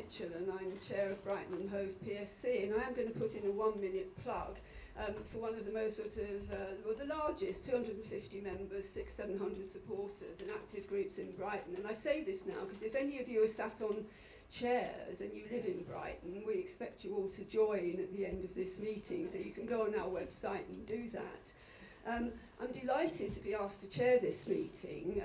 Mitchell, and I'm chair of Brighton and Hove PSC, and I am going to put in a 1-minute plug for one of the most well, the largest, 250 members, 600-700 supporters and active groups in Brighton. And I say this now because if any of you are sat on chairs and you live in Brighton, we expect you all to join at the end of this meeting, so you can go on our website and do that. I'm delighted to be asked to chair this meeting,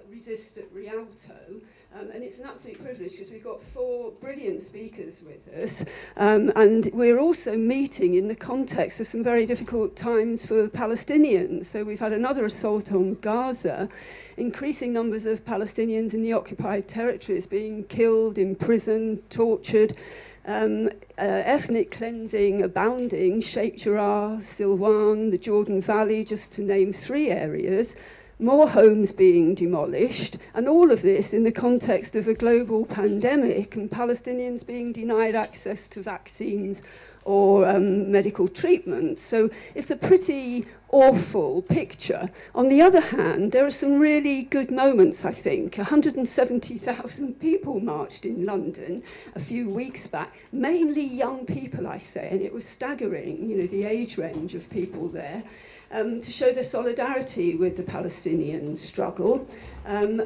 Resist at Rialto, and it's an absolute privilege because we've got 4 brilliant speakers with us, and we're also meeting in the context of some very difficult times for Palestinians. So we've had another assault on Gaza, increasing numbers of Palestinians in the occupied territories being killed, imprisoned, tortured, ethnic cleansing abounding, Sheikh Jarrah, Silwan, the Jordan Valley, just to name 3 areas, more homes being demolished, and all of this in the context of a global pandemic and Palestinians being denied access to vaccines or medical treatment. So it's a pretty awful picture. On the other hand, there are some really good moments, I think. 170,000 people marched in London a few weeks back, mainly young people, I say, and it was staggering, you know, the age range of people there, to show their solidarity with the Palestinian struggle.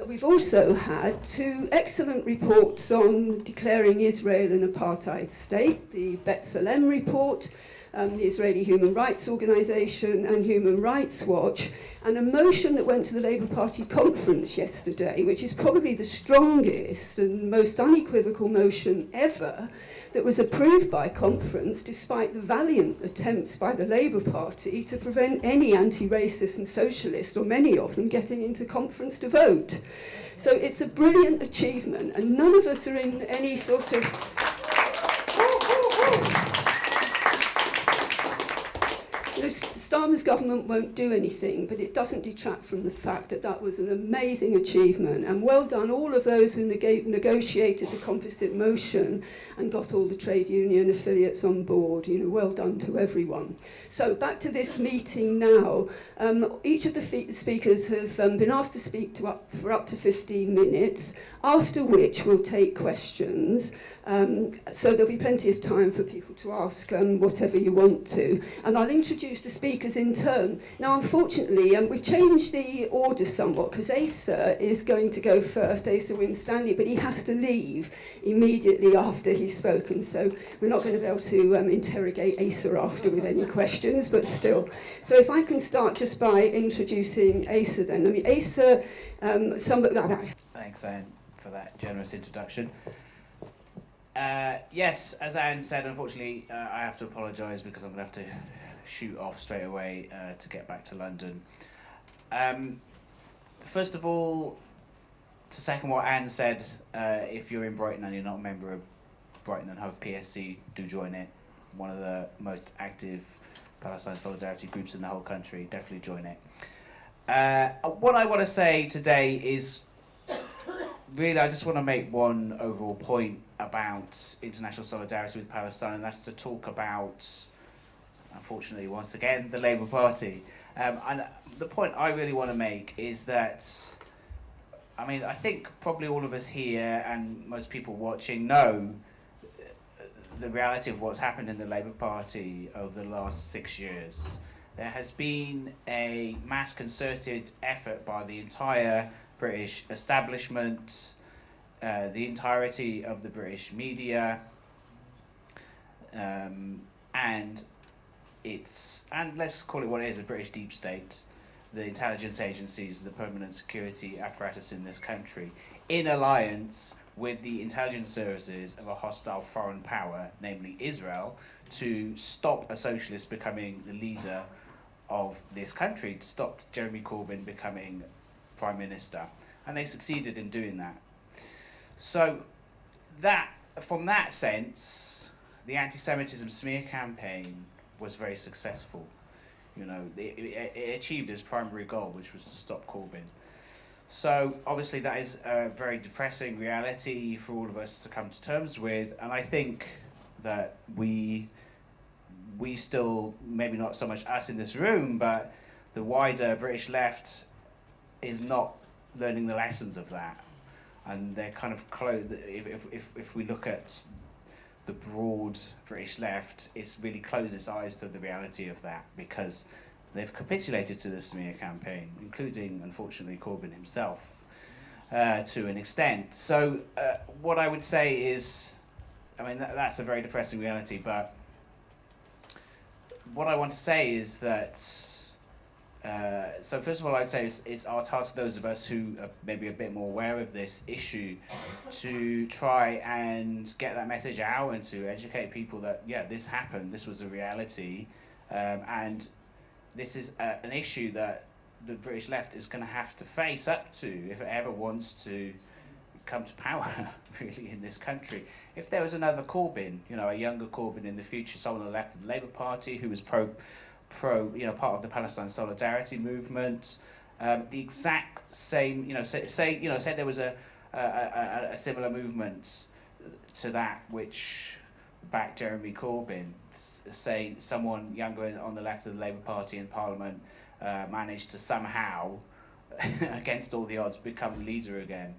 We've also had 2 excellent reports on declaring Israel an apartheid state, the B'Tselem report, the Israeli Human Rights Organization and Human Rights Watch, and a motion that went to the Labour Party conference yesterday, which is probably the strongest and most unequivocal motion ever, that was approved by conference despite the valiant attempts by the Labour Party to prevent any anti-racist and socialist, or many of them, getting into conference to vote. So it's a brilliant achievement, and none of us are in any sort of... You know, Starmer's government won't do anything, but it doesn't detract from the fact that that was an amazing achievement, and well done all of those who negotiated the composite motion and got all the trade union affiliates on board. You know, well done to everyone. So back to this meeting now. Each of the speakers have been asked to speak for up to 15 minutes, after which we'll take questions. So there'll be plenty of time for people to ask whatever you want to. And I'll introduce the speakers in turn. Now, unfortunately, we've changed the order somewhat because Asa is going to go first, Asa Winstanley, but he has to leave immediately after he's spoken. So we're not going to be able to interrogate Asa after with any questions, but still. So if I can start just by introducing Asa then. I mean, Asa, Thanks, Anne, for that generous introduction. Yes, as Anne said, unfortunately, I have to apologise because I'm going to have to shoot off straight away to get back to London. First of all, to second what Anne said, if you're in Brighton and you're not a member of Brighton and Hove PSC, do join it. One of the most active Palestine solidarity groups in the whole country. Definitely join it. What I want to say today is, really, I just want to make one overall point about international solidarity with Palestine, and that's to talk about, unfortunately, once again, the Labour Party. And the point I really want to make is that, I mean, I think probably all of us here and most people watching know the reality of what's happened in the Labour Party over the last 6 years. There has been a mass concerted effort by the entire British establishment, the entirety of the British media, and let's call it what it is, the British deep state, the intelligence agencies, the permanent security apparatus in this country, in alliance with the intelligence services of a hostile foreign power, namely Israel, to stop a socialist becoming the leader of this country, to stop Jeremy Corbyn becoming Prime Minister. And they succeeded in doing that. So that, from that sense, the anti-Semitism smear campaign was very successful. You know, it achieved its primary goal, which was to stop Corbyn. So obviously that is a very depressing reality for all of us to come to terms with, and I think that we still, maybe not so much us in this room, but the wider British left is not learning the lessons of that. and they're kind of if we look at the broad British left, it's really closed its eyes to the reality of that, because they've capitulated to the smear campaign, including, unfortunately, Corbyn himself, to an extent. So what I would say is, I mean, that's a very depressing reality, but what I want to say is that, so first of all, I'd say it's our task, those of us who are maybe a bit more aware of this issue, to try and get that message out and to educate people that, yeah, this happened, this was a reality, and this is an issue that the British left is going to have to face up to if it ever wants to come to power, really, in this country. If there was another Corbyn, a younger Corbyn in the future, someone on the left of the Labour Party who was part of the Palestine solidarity movement, the exact same, say there was a similar movement to that which backed Jeremy Corbyn, say someone younger on the left of the Labour Party in Parliament managed to somehow, against all the odds, become leader again.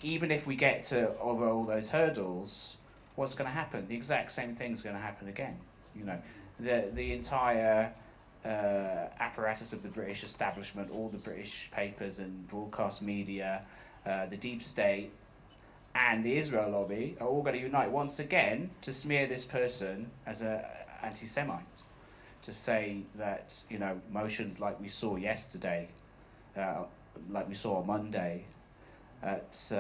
Even if we get to over all those hurdles, what's going to happen? The exact same thing's going to happen again. The entire apparatus of the British establishment, all the British papers and broadcast media, the deep state, and the Israel lobby are all going to unite once again to smear this person as an anti-Semite, to say that motions like we saw yesterday, like we saw on Monday, at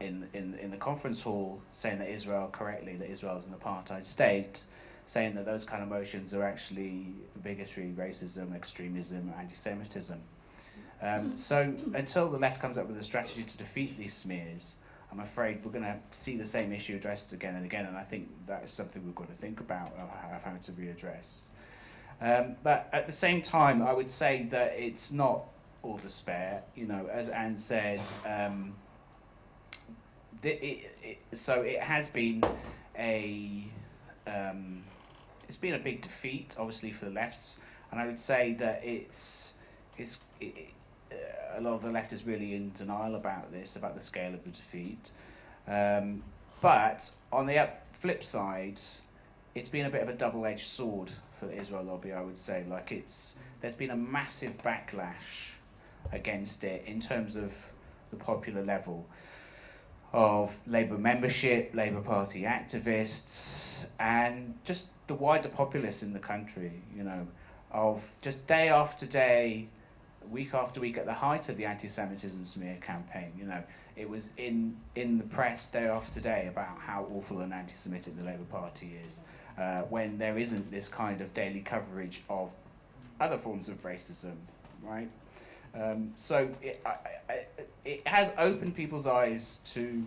in the conference hall, saying that Israel is an apartheid state, saying that those kind of motions are actually bigotry, racism, extremism, anti-Semitism. So until the left comes up with a strategy to defeat these smears, I'm afraid we're going to see the same issue addressed again and again, and I think that is something we've got to think about how to readdress. But at the same time, I would say that it's not all despair. As Anne said, so it has been it's been a big defeat, obviously, for the left, and I would say that a lot of the left is really in denial about this, about the scale of the defeat. But on the flip side, it's been a bit of a double-edged sword for the Israel lobby, I would say. There's been a massive backlash against it in terms of the popular level of Labour membership, Labour Party activists, and just the wider populace in the country, of just day after day, week after week, at the height of the anti-Semitism smear campaign, it was in the press day after day about how awful and anti-Semitic the Labour Party is, when there isn't this kind of daily coverage of other forms of racism, right? So it has opened people's eyes to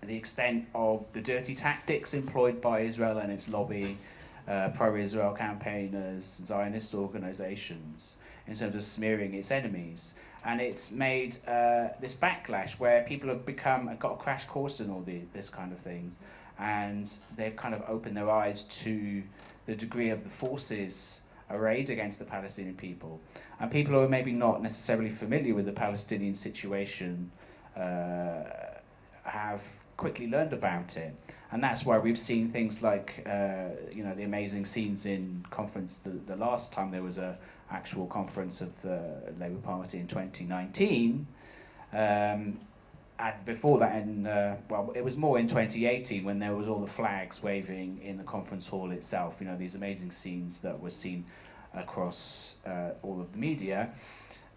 the extent of the dirty tactics employed by Israel and its lobby, pro-Israel campaigners, Zionist organizations, in terms of smearing its enemies. And it's made this backlash where people have got a crash course in all this kind of things, and they've kind of opened their eyes to the degree of the forces arrayed against the Palestinian people. And people who are maybe not necessarily familiar with the Palestinian situation have quickly learned about it. And that's why we've seen things like, the amazing scenes in conference, the last time there was a actual conference of the Labour Party in 2019, and before that it was more in 2018 when there was all the flags waving in the conference hall itself, these amazing scenes that were seen across all of the media,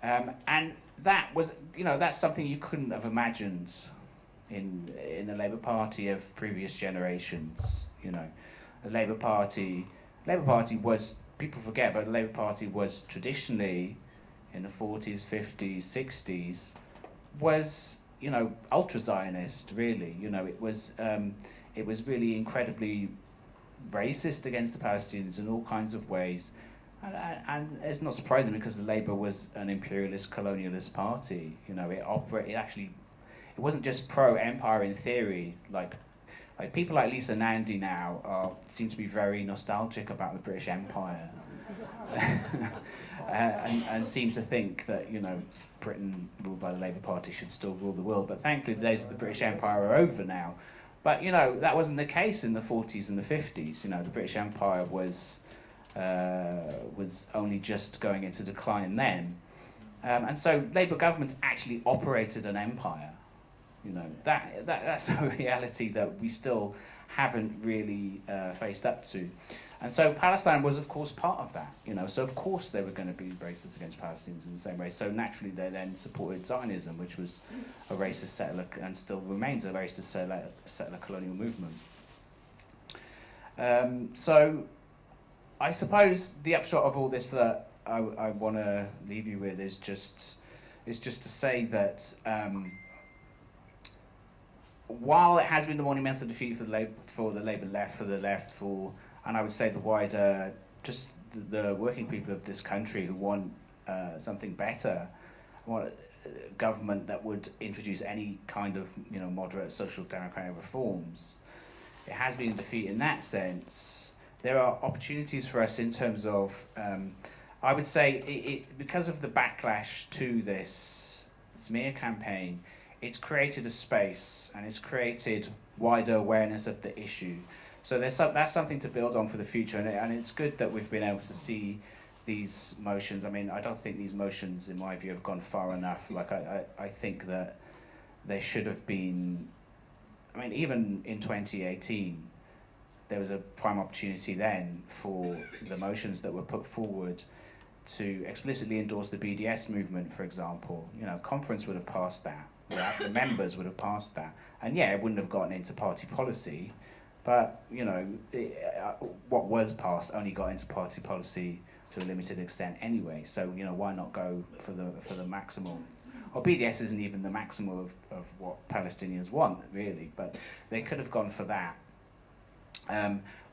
and that was, that's something you couldn't have imagined in the Labour Party of previous generations. The Labour Party was, people forget, but the Labour Party was traditionally, in the 40s, 50s, 60s, was, ultra-Zionist, really. It was really incredibly racist against the Palestinians in all kinds of ways. And it's not surprising, because the Labour was an imperialist, colonialist party. It wasn't just pro-empire in theory, like Like people like Lisa Nandy now seem to be very nostalgic about the British Empire, and seem to think that, you know, Britain ruled by the Labour Party should still rule the world. But thankfully the days of the British Empire are over now. But, you know, that wasn't the case in the 40s and the 50s. You know, the British Empire was only just going into decline then. And so Labour governments actually operated an empire. You know, that's a reality that we still haven't really faced up to. And so Palestine was, of course, part of that. You know, so of course there were going to be racist against Palestinians in the same way. So naturally they then supported Zionism, which was a racist settler and still remains a racist settler colonial movement. So I suppose the upshot of all this that I want to leave you with is just to say that while it has been a monumental defeat for the Labour left, and I would say the wider, just the working people of this country who want something better, want a government that would introduce any kind of, you know, moderate social democratic reforms. It has been a defeat in that sense. There are opportunities for us in terms of, I would say, because of the backlash to this smear campaign, it's created a space and it's created wider awareness of the issue. So that's something to build on for the future, and it's good that we've been able to see these motions. I mean, I don't think these motions, in my view, have gone far enough. Like, I think that they should have been, I mean, even in 2018, there was a prime opportunity then for the motions that were put forward to explicitly endorse the BDS movement, for example. You know, conference would have passed that. Yeah, the members would have passed that. And yeah, it wouldn't have gotten into party policy, but, you know, what was passed only got into party policy to a limited extent anyway. So, you know, why not go for the maximal? Or BDS isn't even the maximal of what Palestinians want, really, but they could have gone for that.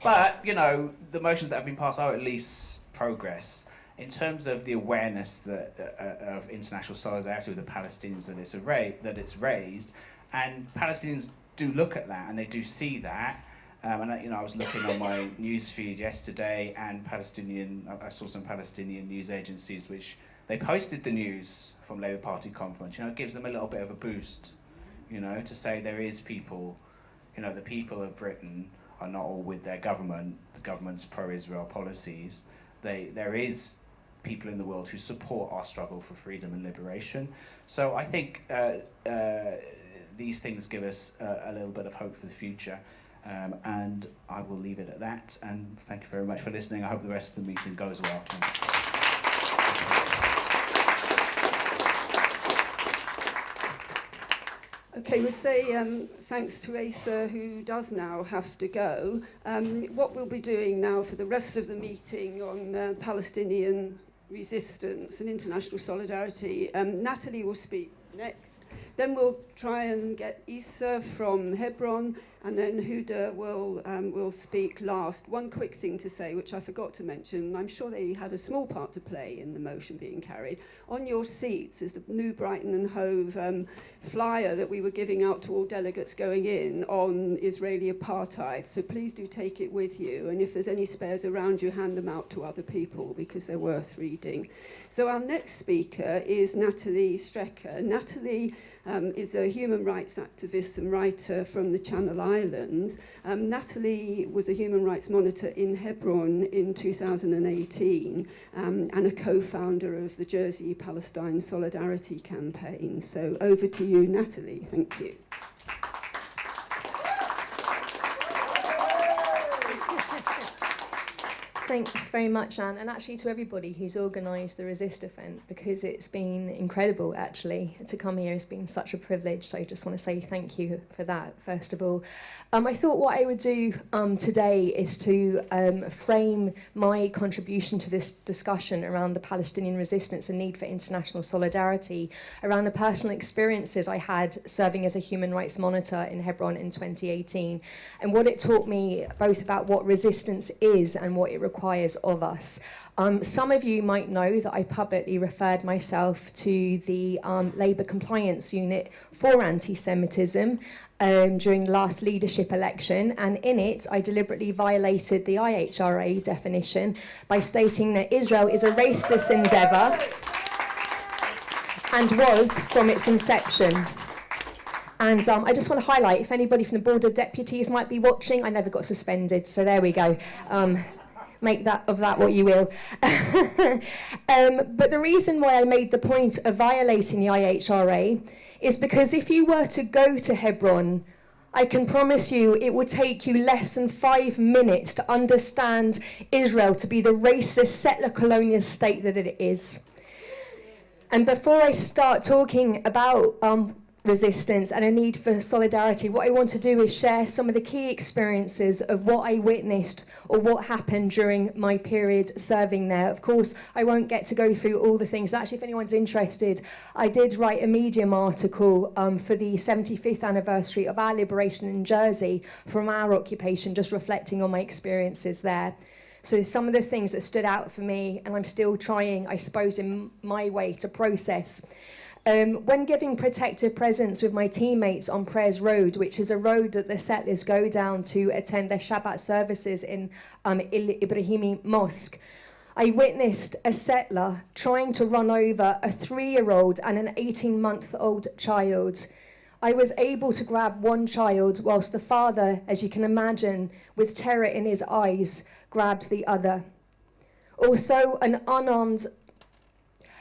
But, you know, the motions that have been passed are at least progress. In terms of the awareness that of international solidarity with the Palestinians that it's raised, and Palestinians do look at that and they do see that. And you know, I was looking on my news feed yesterday, and I saw some Palestinian news agencies which they posted the news from Labour Party conference. You know, it gives them a little bit of a boost. You know, to say there is people, you know, the people of Britain are not all with their government. The government's pro-Israel policies. There is people in the world who support our struggle for freedom and liberation. So I think these things give us a little bit of hope for the future. And I will leave it at that. And thank you very much for listening. I hope the rest of the meeting goes well. Thanks. Okay, we'll say thanks to Asa, who does now have to go. What we'll be doing now for the rest of the meeting on Palestinian resistance and international solidarity, Natalie will speak next. Then we'll try and get Issa from Hebron, and then Huda will speak last. One quick thing to say, which I forgot to mention, I'm sure they had a small part to play in the motion being carried. On your seats is the new Brighton and Hove flyer that we were giving out to all delegates going in on Israeli apartheid. So please do take it with you, and if there's any spares around you, hand them out to other people because they're worth reading. So our next speaker is Natalie Strecker. Natalie is a human rights activist and writer from the Channel Islands. Natalie was a human rights monitor in Hebron in 2018 and a co-founder of the Jersey Palestine Solidarity Campaign. So over to you, Natalie. Thank you. Thanks very much, Anne, and actually to everybody who's organised the Resist event, because it's been incredible, actually, to come here. It's been such a privilege, so I just want to say thank you for that, first of all. I thought what I would do today is to frame my contribution to this discussion around the Palestinian resistance and need for international solidarity, around the personal experiences I had serving as a human rights monitor in Hebron in 2018, and what it taught me both about what resistance is and what it requires requires of us. Some of you might know that I publicly referred myself to the Labour Compliance Unit for Anti-Semitism during last leadership election, and in it I deliberately violated the IHRA definition by stating that Israel is a racist endeavour and was from its inception. And I just want to highlight, if anybody from the Board of Deputies might be watching, I never got suspended, so there we go. Make that of that what you will. But the reason why I made the point of violating the IHRA is because if you were to go to Hebron, I can promise you it would take you less than 5 minutes to understand Israel to be the racist settler colonial state that it is. And before I start talking about resistance and a need for solidarity, what I want to do is share some of the key experiences of what I witnessed or what happened during my period serving there. Of course, I won't get to go through all the things. Actually, if anyone's interested, I did write a Medium article for the 75th anniversary of our liberation in Jersey from our occupation, just reflecting on my experiences there. So some of the things that stood out for me, and I'm still trying, I suppose, in my way to process. When giving protective presence with my teammates on Prayers Road, which is a road that the settlers go down to attend their Shabbat services in Ibrahimi Mosque, I witnessed a settler trying to run over a 3-year-old and an 18-month-old child. I was able to grab one child whilst the father, as you can imagine, with terror in his eyes, grabbed the other. Also, an unarmed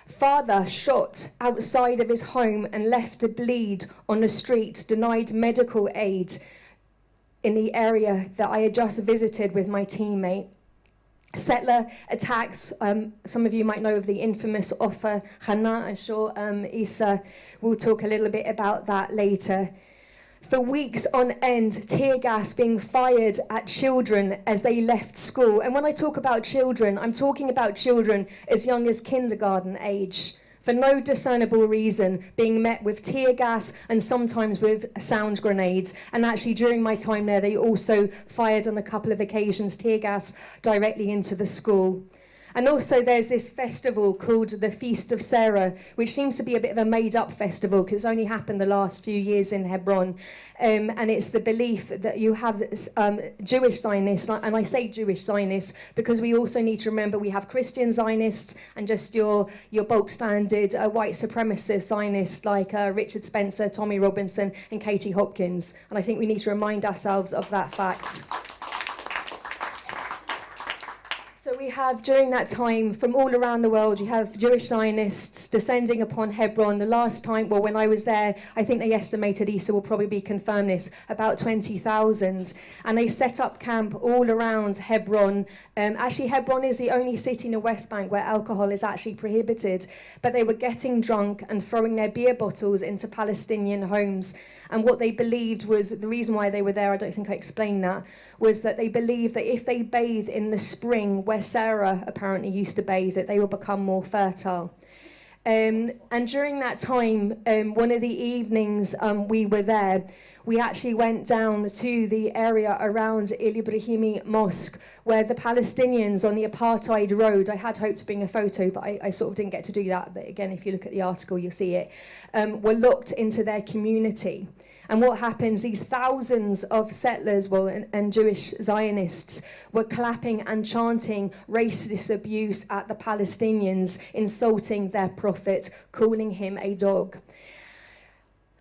father shot outside of his home and left to bleed on the street, denied medical aid in the area that I had just visited with my teammate. Settler attacks, some of you might know of the infamous Offa Hana. I'm sure Isa will talk a little bit about that later. For weeks on end, tear gas being fired at children as they left school. And when I talk about children, I'm talking about children as young as kindergarten age, for no discernible reason, being met with tear gas and sometimes with sound grenades. And actually, during my time there, they also fired on a couple of occasions tear gas directly into the school. And also there's this festival called the Feast of Sarah, which seems to be a bit of a made-up festival because it's only happened the last few years in Hebron. And it's the belief that you have Jewish Zionists, and I say Jewish Zionists because we also need to remember we have Christian Zionists and just your bulk standard white supremacist Zionists like Richard Spencer, Tommy Robinson and Katie Hopkins. And I think we need to remind ourselves of that fact. So we have, during that time, from all around the world, you have Jewish Zionists descending upon Hebron. The last time, well, when I was there, I think they estimated, Isa will probably confirm this, about 20,000. And they set up camp all around Hebron. Actually, Hebron is the only city in the West Bank where alcohol is actually prohibited. But they were getting drunk and throwing their beer bottles into Palestinian homes. And what they believed was, the reason why they were there, I don't think I explained that, was that they believed that if they bathe in the spring, where Sarah apparently used to bathe, that they will become more fertile. And during that time, one of the evenings we were there, we actually went down to the area around El Ibrahimi Mosque, where the Palestinians on the apartheid road, I had hoped to bring a photo, but I sort of didn't get to do that. But again, if you look at the article, you'll see it, were locked into their community. And what happens, these thousands of settlers and Jewish Zionists were clapping and chanting racist abuse at the Palestinians, insulting their prophet, calling him a dog.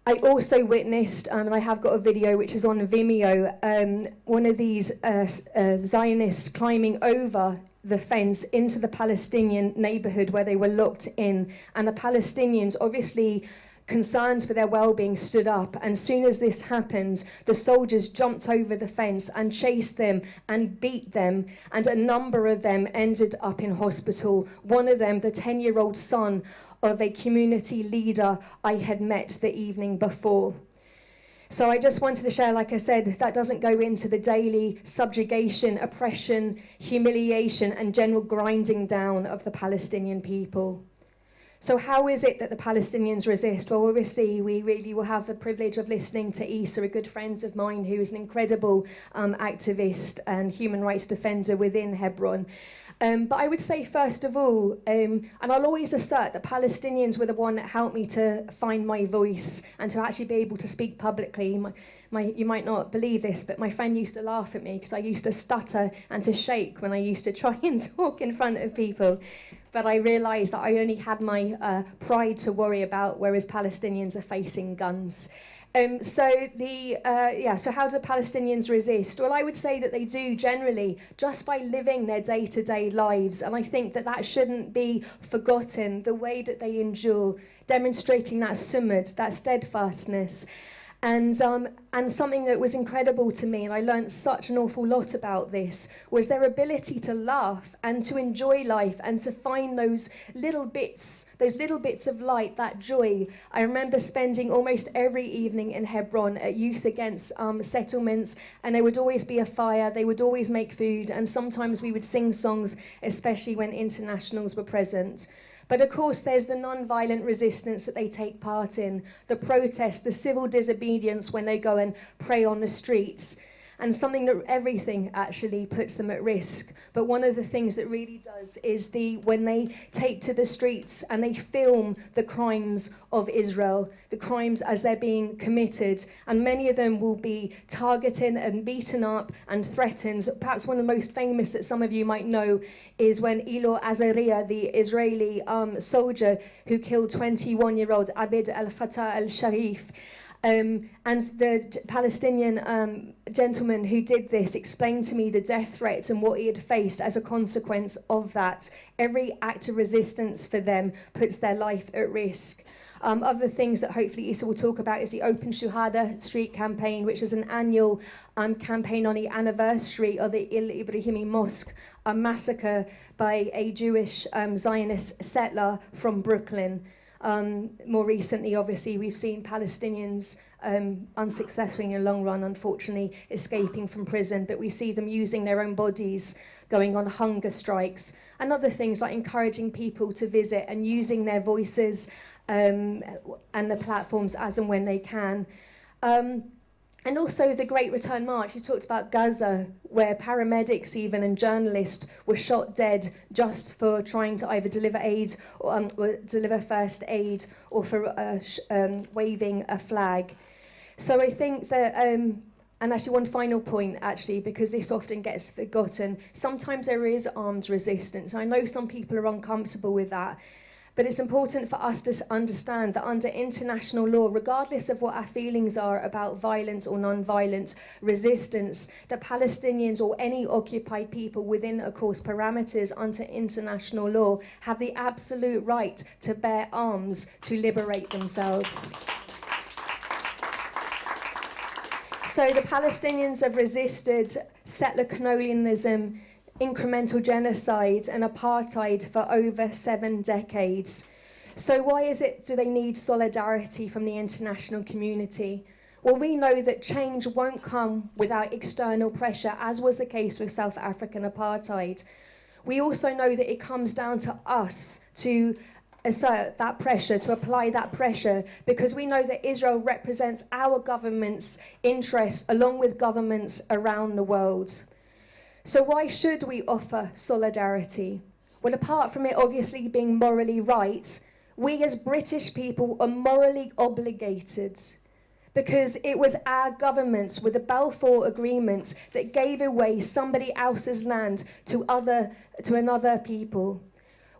I also witnessed, and I have got a video which is on Vimeo, one of these Zionists climbing over the fence into the Palestinian neighborhood where they were locked in, and the Palestinians, obviously concerned for their well-being, stood up. And soon as this happened, the soldiers jumped over the fence and chased them and beat them, and a number of them ended up in hospital. One of them, the 10-year-old son of a community leader I had met the evening before. So I just wanted to share, like I said, that doesn't go into the daily subjugation, oppression, humiliation, and general grinding down of the Palestinian people. So how is it that the Palestinians resist? Well, obviously, we really will have the privilege of listening to Issa, a good friend of mine who is an incredible activist and human rights defender within Hebron. But I would say, first of all, and I'll always assert that Palestinians were the one that helped me to find my voice and to actually be able to speak publicly. You might not believe this, but my friend used to laugh at me because I used to stutter and to shake when I used to try and talk in front of people. But I realised that I only had my pride to worry about, whereas Palestinians are facing guns. So how do Palestinians resist? Well, I would say that they do generally just by living their day-to-day lives, and I think that that shouldn't be forgotten, the way that they endure, demonstrating that sumud, that steadfastness. And something that was incredible to me, and I learned such an awful lot about this, was their ability to laugh and to enjoy life and to find those little bits of light, that joy. I remember spending almost every evening in Hebron at Youth Against Settlements, and there would always be a fire, they would always make food, and sometimes we would sing songs, especially when internationals were present. But of course, there's the non-violent resistance that they take part in, the protests, the civil disobedience when they go and pray on the streets, and something that everything actually puts them at risk. But one of the things that really does is when they take to the streets and they film the crimes of Israel, the crimes as they're being committed, and many of them will be targeted and beaten up and threatened. Perhaps one of the most famous that some of you might know is when Ilo Azariah, the Israeli soldier who killed 21-year-old Abid al-Fattah al-Sharif, and the Palestinian gentleman who did this explained to me the death threats and what he had faced as a consequence of that. Every act of resistance for them puts their life at risk. Other things that hopefully Issa will talk about is the Open Shuhada Street campaign, which is an annual campaign on the anniversary of the Il Ibrahimi Mosque, a massacre by a Jewish Zionist settler from Brooklyn. More recently, obviously, we've seen Palestinians unsuccessfully in the long run, unfortunately, escaping from prison, but we see them using their own bodies, going on hunger strikes, and other things like encouraging people to visit and using their voices and the platforms as and when they can. And also the Great Return March. You talked about Gaza, where paramedics even and journalists were shot dead just for trying to either deliver aid or deliver first aid or for waving a flag. So I think that, and actually one final point actually, because this often gets forgotten, sometimes there is armed resistance. I know some people are uncomfortable with that, but it's important for us to understand that under international law, regardless of what our feelings are about violence or non-violent resistance, that Palestinians or any occupied people within, of course, parameters under international law have the absolute right to bear arms to liberate themselves. So the Palestinians have resisted settler colonialism, incremental genocide and apartheid for over 7 decades. So why do they need solidarity from the international community? Well, we know that change won't come without external pressure, as was the case with South African apartheid. We also know that it comes down to us to assert that pressure, to apply that pressure, because we know that Israel represents our government's interests along with governments around the world. So why should we offer solidarity? Well, apart from it obviously being morally right, we as British people are morally obligated, because it was our government with the Balfour Agreement that gave away somebody else's land to another people.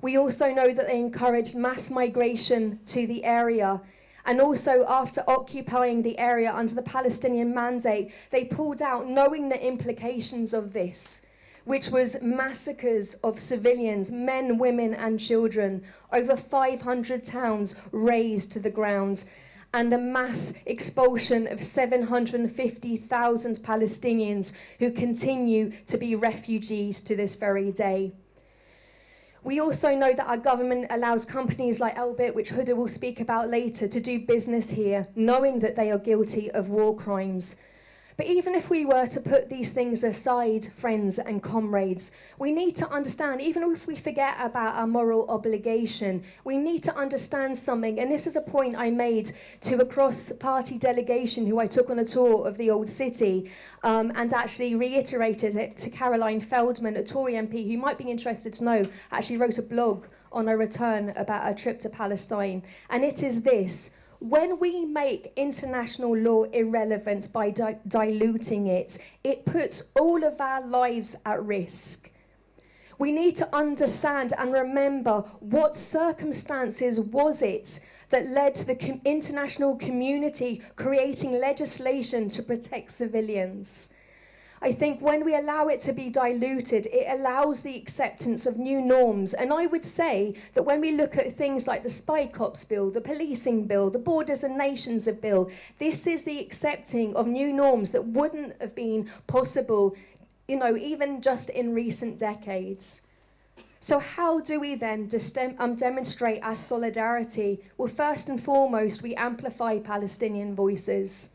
We also know that they encouraged mass migration to the area. And also, after occupying the area under the Palestinian Mandate, they pulled out knowing the implications of this, which was massacres of civilians, men, women, and children, over 500 towns razed to the ground, and the mass expulsion of 750,000 Palestinians who continue to be refugees to this very day. We also know that our government allows companies like Elbit, which Huda will speak about later, to do business here, knowing that they are guilty of war crimes. But even if we were to put these things aside, friends and comrades, we need to understand, even if we forget about our moral obligation, we need to understand something. And this is a point I made to a cross-party delegation who I took on a tour of the old city, and actually reiterated it to Caroline Feldman, a Tory MP, who might be interested to know, actually wrote a blog on her return about a trip to Palestine. And it is this: when we make international law irrelevant by diluting it, it puts all of our lives at risk. We need to understand and remember what circumstances was it that led to the international community creating legislation to protect civilians. I think when we allow it to be diluted, it allows the acceptance of new norms. And I would say that when we look at things like the Spy Cops Bill, the Policing Bill, the Borders and Nations Bill, this is the accepting of new norms that wouldn't have been possible, even just in recent decades. So how do we then demonstrate our solidarity? Well, first and foremost, we amplify Palestinian voices.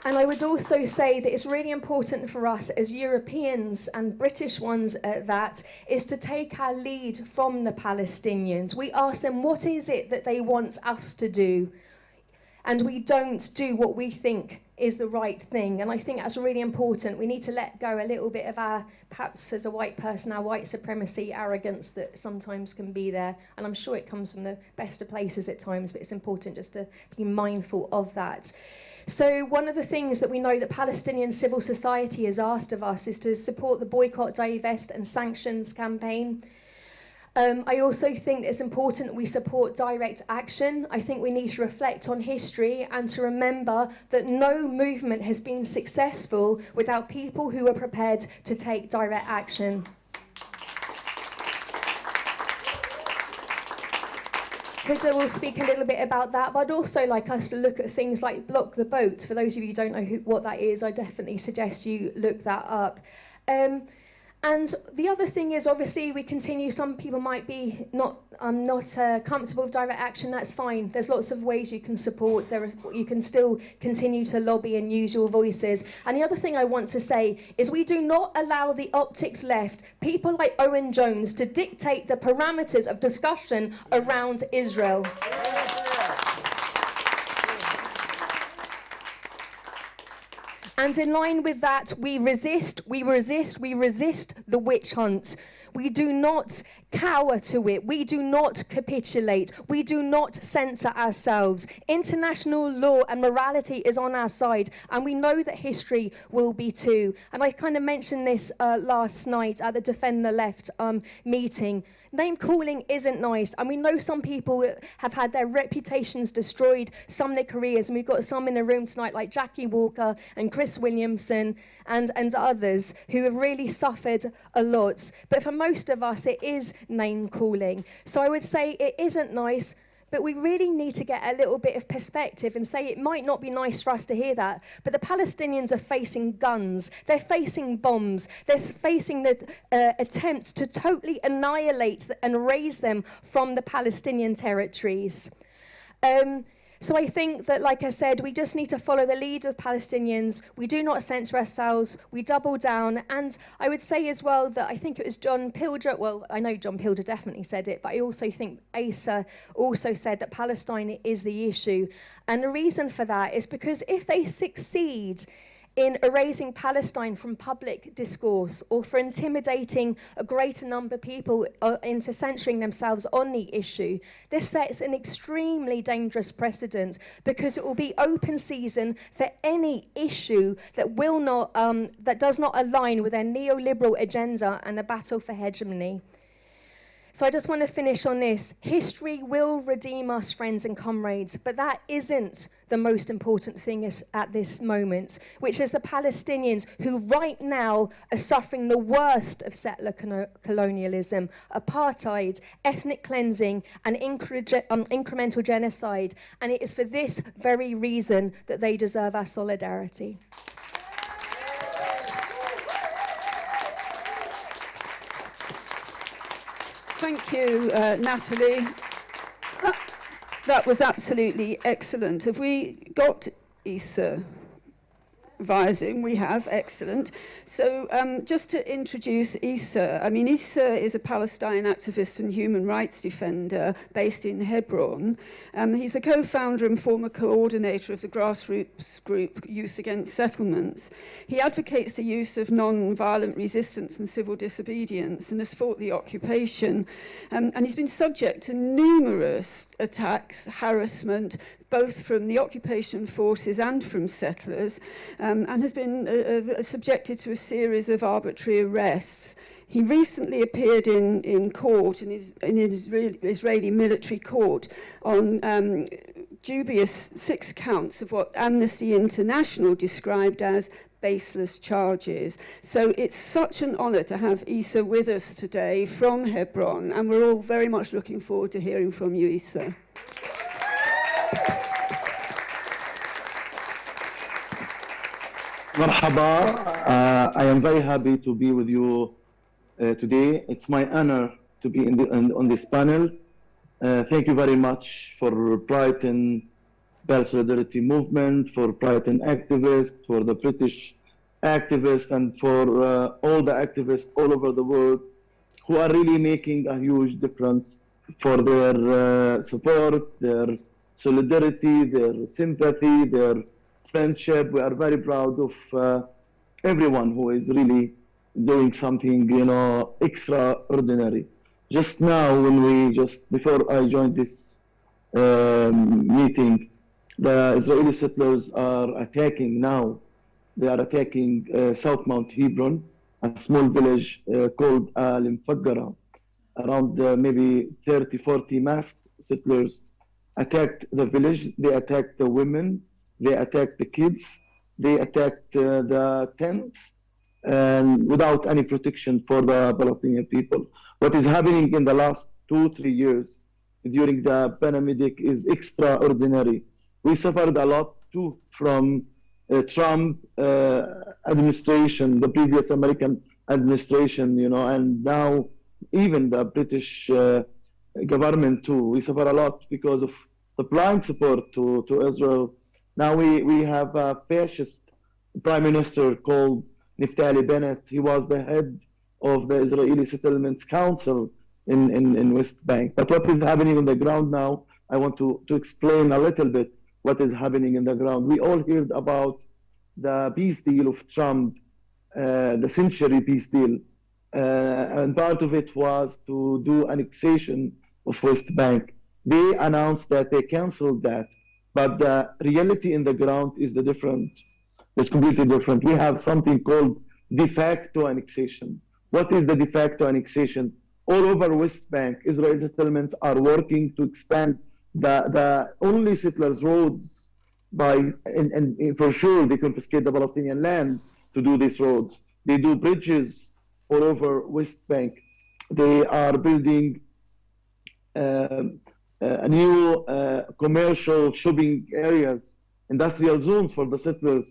And I would also say that it's really important for us as Europeans, and British ones at that, is to take our lead from the Palestinians. We ask them, what is it that they want us to do? And we don't do what we think is the right thing. And I think that's really important. We need to let go a little bit of our, perhaps as a white person, our white supremacy arrogance that sometimes can be there. And I'm sure it comes from the best of places at times, but it's important just to be mindful of that. So one of the things that we know that Palestinian civil society has asked of us is to support the Boycott, Divest and Sanctions campaign. I also think it's important that we support direct action. I think we need to reflect on history and to remember that no movement has been successful without people who are prepared to take direct action. Huda will speak a little bit about that, but I'd also like us to look at things like Block the Boat. For those of you who don't know what that is, I definitely suggest you look that up. And the other thing is, obviously, we continue. Some people might be not comfortable with direct action. That's fine. There's lots of ways you can support. You can still continue to lobby and use your voices. And the other thing I want to say is we do not allow the optics left, people like Owen Jones, to dictate the parameters of discussion around Israel. And in line with that, we resist the witch hunt. We do not cower to it. We do not capitulate. We do not censor ourselves. International law and morality is on our side, and we know that history will be too. And I kind of mentioned this last night at the Defend the Left meeting. Name calling isn't nice, and we know some people have had their reputations destroyed, some their careers, and we've got some in the room tonight like Jackie Walker and Chris Williamson and others who have really suffered a lot. But for most of us, it is name calling. So I would say it isn't nice, but we really need to get a little bit of perspective and say it might not be nice for us to hear that, but the Palestinians are facing guns, they're facing bombs, they're facing the attempts to totally annihilate and erase them from the Palestinian territories. So I think that, like I said, we just need to follow the lead of Palestinians. We do not censor ourselves. We double down. And I would say as well that I think it was John Pilger, well, I know John Pilger definitely said it, but I also think Asa also said that Palestine is the issue. And the reason for that is because if they succeed in erasing Palestine from public discourse or for intimidating a greater number of people into censoring themselves on the issue, this sets an extremely dangerous precedent because it will be open season for any issue that will not, that does not align with their neoliberal agenda and a battle for hegemony. So I just want to finish on this. History will redeem us, friends and comrades, but that isn't the most important thing at this moment, which is the Palestinians who right now are suffering the worst of settler colonialism, apartheid, ethnic cleansing, and incremental genocide. And it is for this very reason that they deserve our solidarity. Thank you, Natalie. That was absolutely excellent. Have we got Issa via Zoom? We have, excellent. So just to introduce Issa, I mean, Issa is a Palestine activist and human rights defender based in Hebron. He's the co-founder and former coordinator of the grassroots group Youth Against Settlements. He advocates the use of non-violent resistance and civil disobedience and has fought the occupation. And he's been subject to numerous attacks, harassment, both from the occupation forces and from settlers, and has been subjected to a series of arbitrary arrests. He recently appeared in court, in Israeli military court, on dubious 6 counts of what Amnesty International described as baseless charges. So it's such an honour to have Issa with us today from Hebron, and we're all very much looking forward to hearing from you, Issa. Marhaba. I am very happy to be with you today. It's my honor to be on this panel. Thank you very much for Brighton Pal Solidarity Movement, for Brighton activists, for the British activists, and for all the activists all over the world who are really making a huge difference for their support, their solidarity, their sympathy, their friendship. We are very proud of everyone who is really doing something, extraordinary. Just now, before I joined this meeting, the Israeli settlers are attacking now. They are attacking South Mount Hebron, a small village called Al-Mfaggara. Around maybe 30, 40 masked settlers attacked the village. They attacked the women. They attacked the kids. They attacked the tents, and without any protection for the Palestinian people. What is happening in the last 2-3 years during the pandemic is extraordinary. We suffered a lot too from Trump administration, the previous American administration, and now even the British government too. We suffer a lot because of the blind support to Israel. Now we have a fascist prime minister called Natalie Bennett. He was the head of the Israeli Settlements Council in West Bank. But what is happening on the ground now, I want to explain a little bit what is happening in the ground. We all heard about the peace deal of Trump, the century peace deal. And part of it was to do annexation of West Bank. They announced that they canceled that. But the reality in the ground is it's completely different. We have something called de facto annexation. What is the de facto annexation? All over West Bank, Israeli settlements are working to expand the only settlers' roads and for sure they confiscate the Palestinian land to do these roads. They do bridges all over West Bank. They are building a new commercial shopping areas, industrial zones for the settlers.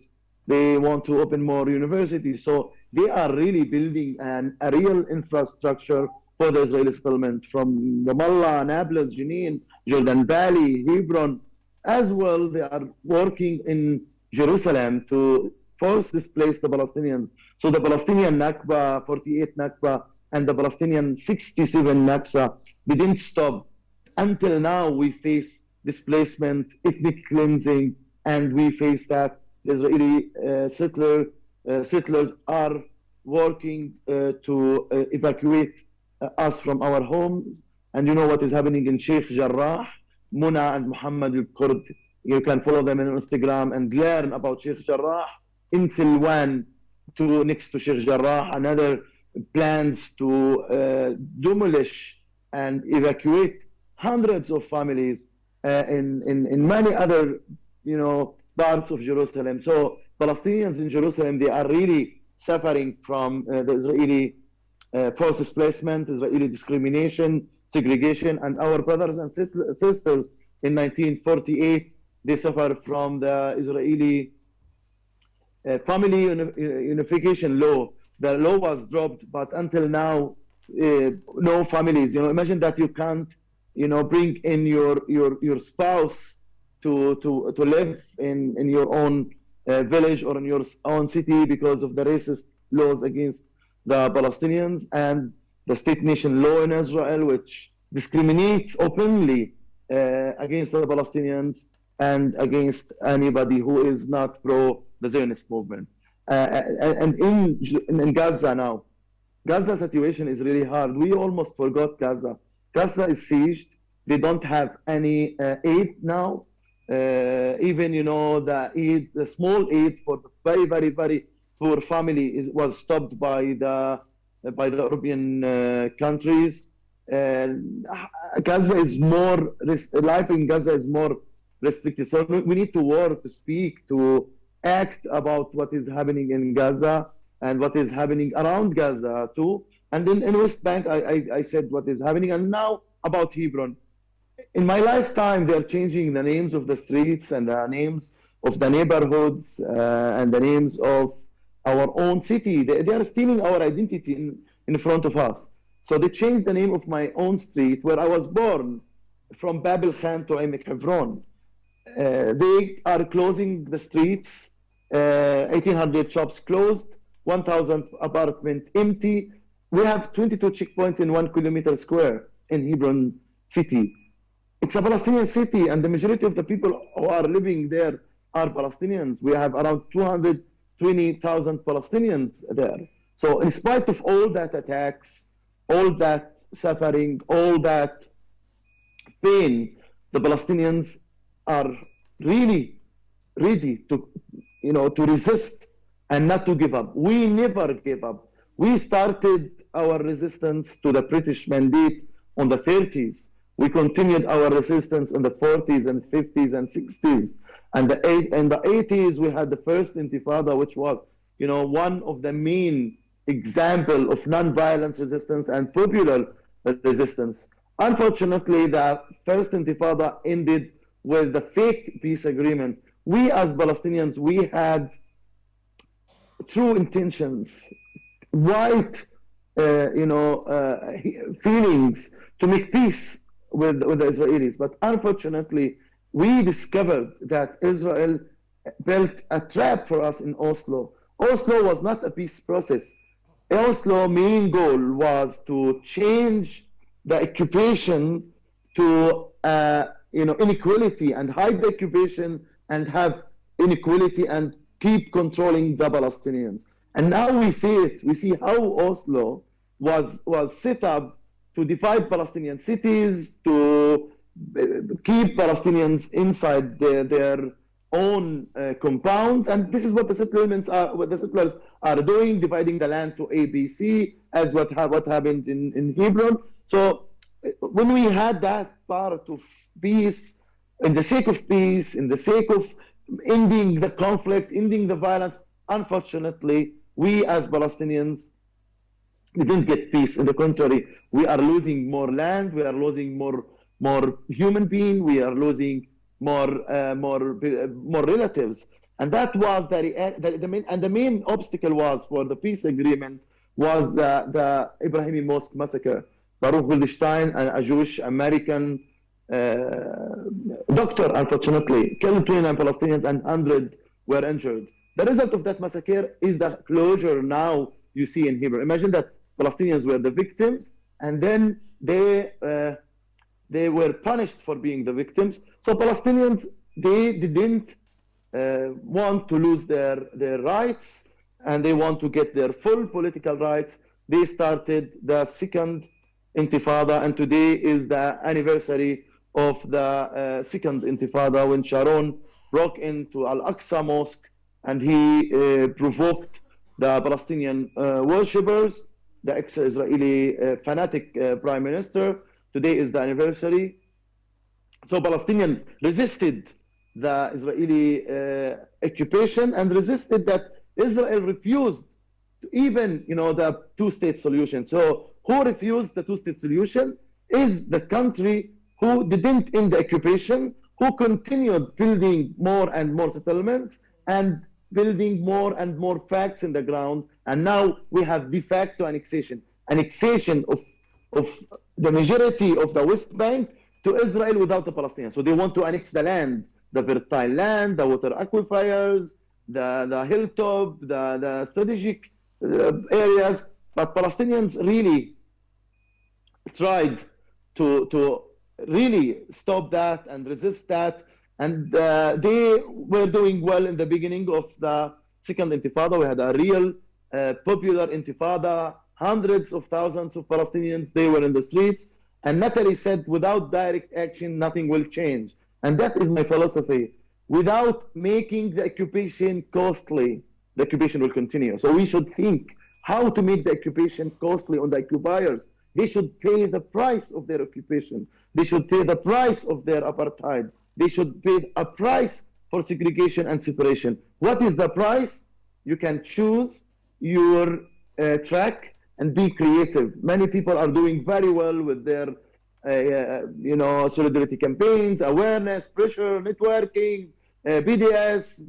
They want to open more universities. So they are really building a real infrastructure for the Israeli settlement from Ramallah, Nablus, Jenin, Jordan Valley, Hebron. As well, they are working in Jerusalem to force displace the Palestinians. So the Palestinian Nakba, 48 Nakba, and the Palestinian 67 Nakba, they didn't stop. Until now, we face displacement, ethnic cleansing, and we face that the Israeli settlers are working to evacuate us from our homes. And you know what is happening in Sheikh Jarrah, Muna and Muhammad al-Kurd. You can follow them on Instagram and learn about Sheikh Jarrah. In Silwan, next to Sheikh Jarrah, another plans to demolish and evacuate hundreds of families in many other parts of Jerusalem. So Palestinians in Jerusalem, they are really suffering from the Israeli forced displacement, Israeli discrimination, segregation, and our brothers and sisters in 1948, they suffered from the Israeli family unification law. The law was dropped, but until now, no families. Imagine that you can't bring in your spouse to live in your own village or in your own city because of the racist laws against the Palestinians and the state nation law in Israel, which discriminates openly against the Palestinians and against anybody who is not pro the Zionist movement. And in Gaza now, Gaza situation is really hard. We almost forgot Gaza. Gaza is sieged. They don't have any aid now. Even the small aid for the very, very, very poor family was stopped by the European countries. Gaza is more life in Gaza is more restricted. So we need to work, to speak, to act about what is happening in Gaza and what is happening around Gaza too. And then in West Bank, I said what is happening. And now about Hebron. In my lifetime, they're changing the names of the streets and the names of the neighborhoods and the names of our own city. They are stealing our identity in front of us. So they changed the name of my own street where I was born, from Babel Khan to Emek Hebron. They are closing the streets, 1,800 shops closed, 1,000 apartments empty. We have 22 checkpoints in 1 kilometer square in Hebron city. It's a Palestinian city, and the majority of the people who are living there are Palestinians. We have around 220,000 Palestinians there. So in spite of all that attacks, all that suffering, all that pain, the Palestinians are really ready to resist and not to give up. We never gave up. We started our resistance to the British mandate on the 30s. We continued our resistance in the 40s and 50s and 60s. And in the 80s, we had the first Intifada, which was, one of the main example of non-violence resistance and popular resistance. Unfortunately, the first Intifada ended with the fake peace agreement. We as Palestinians, we had true intentions, white, feelings to make peace with the Israelis. But unfortunately, we discovered that Israel built a trap for us in Oslo. Oslo was not a peace process. Oslo's main goal was to change the occupation to inequality and hide the occupation and have inequality and keep controlling the Palestinians. And now we see it. We see how Oslo was set up to divide Palestinian cities, to keep Palestinians inside their own compounds, and this is what the settlers are doing, dividing the land to A, B, C, as what happened in Hebron. So when we had that part of peace, in the sake of peace, in the sake of ending the conflict, ending the violence, unfortunately, we as Palestinians didn't get peace. On the contrary, we are losing more land, we are losing more human beings, we are losing more relatives. And that was the main obstacle was for the peace agreement was the Ibrahimi Mosque massacre. Baruch Goldstein, a Jewish American doctor, unfortunately, killed 29 Palestinians and 100 were injured. The result of that massacre is the closure now you see in Hebron. Imagine that Palestinians were the victims, and then they were punished for being the victims. So Palestinians, they didn't want to lose their rights, and they want to get their full political rights. They started the second Intifada, and today is the anniversary of the second Intifada, when Sharon broke into Al-Aqsa Mosque and he provoked the Palestinian worshippers, the ex-Israeli fanatic prime minister. Today is the anniversary. So Palestinians resisted the Israeli occupation and resisted that Israel refused to even, the two-state solution. So who refused the two-state solution is the country who didn't end the occupation, who continued building more and more settlements and building more and more facts in the ground. And now we have de facto annexation of the majority of the West Bank to Israel without the Palestinians. So they want to annex the land, the fertile land, the water aquifers, the hilltop, the strategic areas. But Palestinians really tried to really stop that and resist that. And they were doing well in the beginning of the second intifada. We had a real popular intifada, hundreds of thousands of Palestinians, they were in the streets. And Natalie said, without direct action, nothing will change. And that is my philosophy. Without making the occupation costly, the occupation will continue. So we should think how to make the occupation costly on the occupiers. They should pay the price of their occupation. They should pay the price of their apartheid. They should pay a price for segregation and separation. What is the price? You can choose your track and be creative. Many people are doing very well with their solidarity campaigns, awareness, pressure, networking, BDS.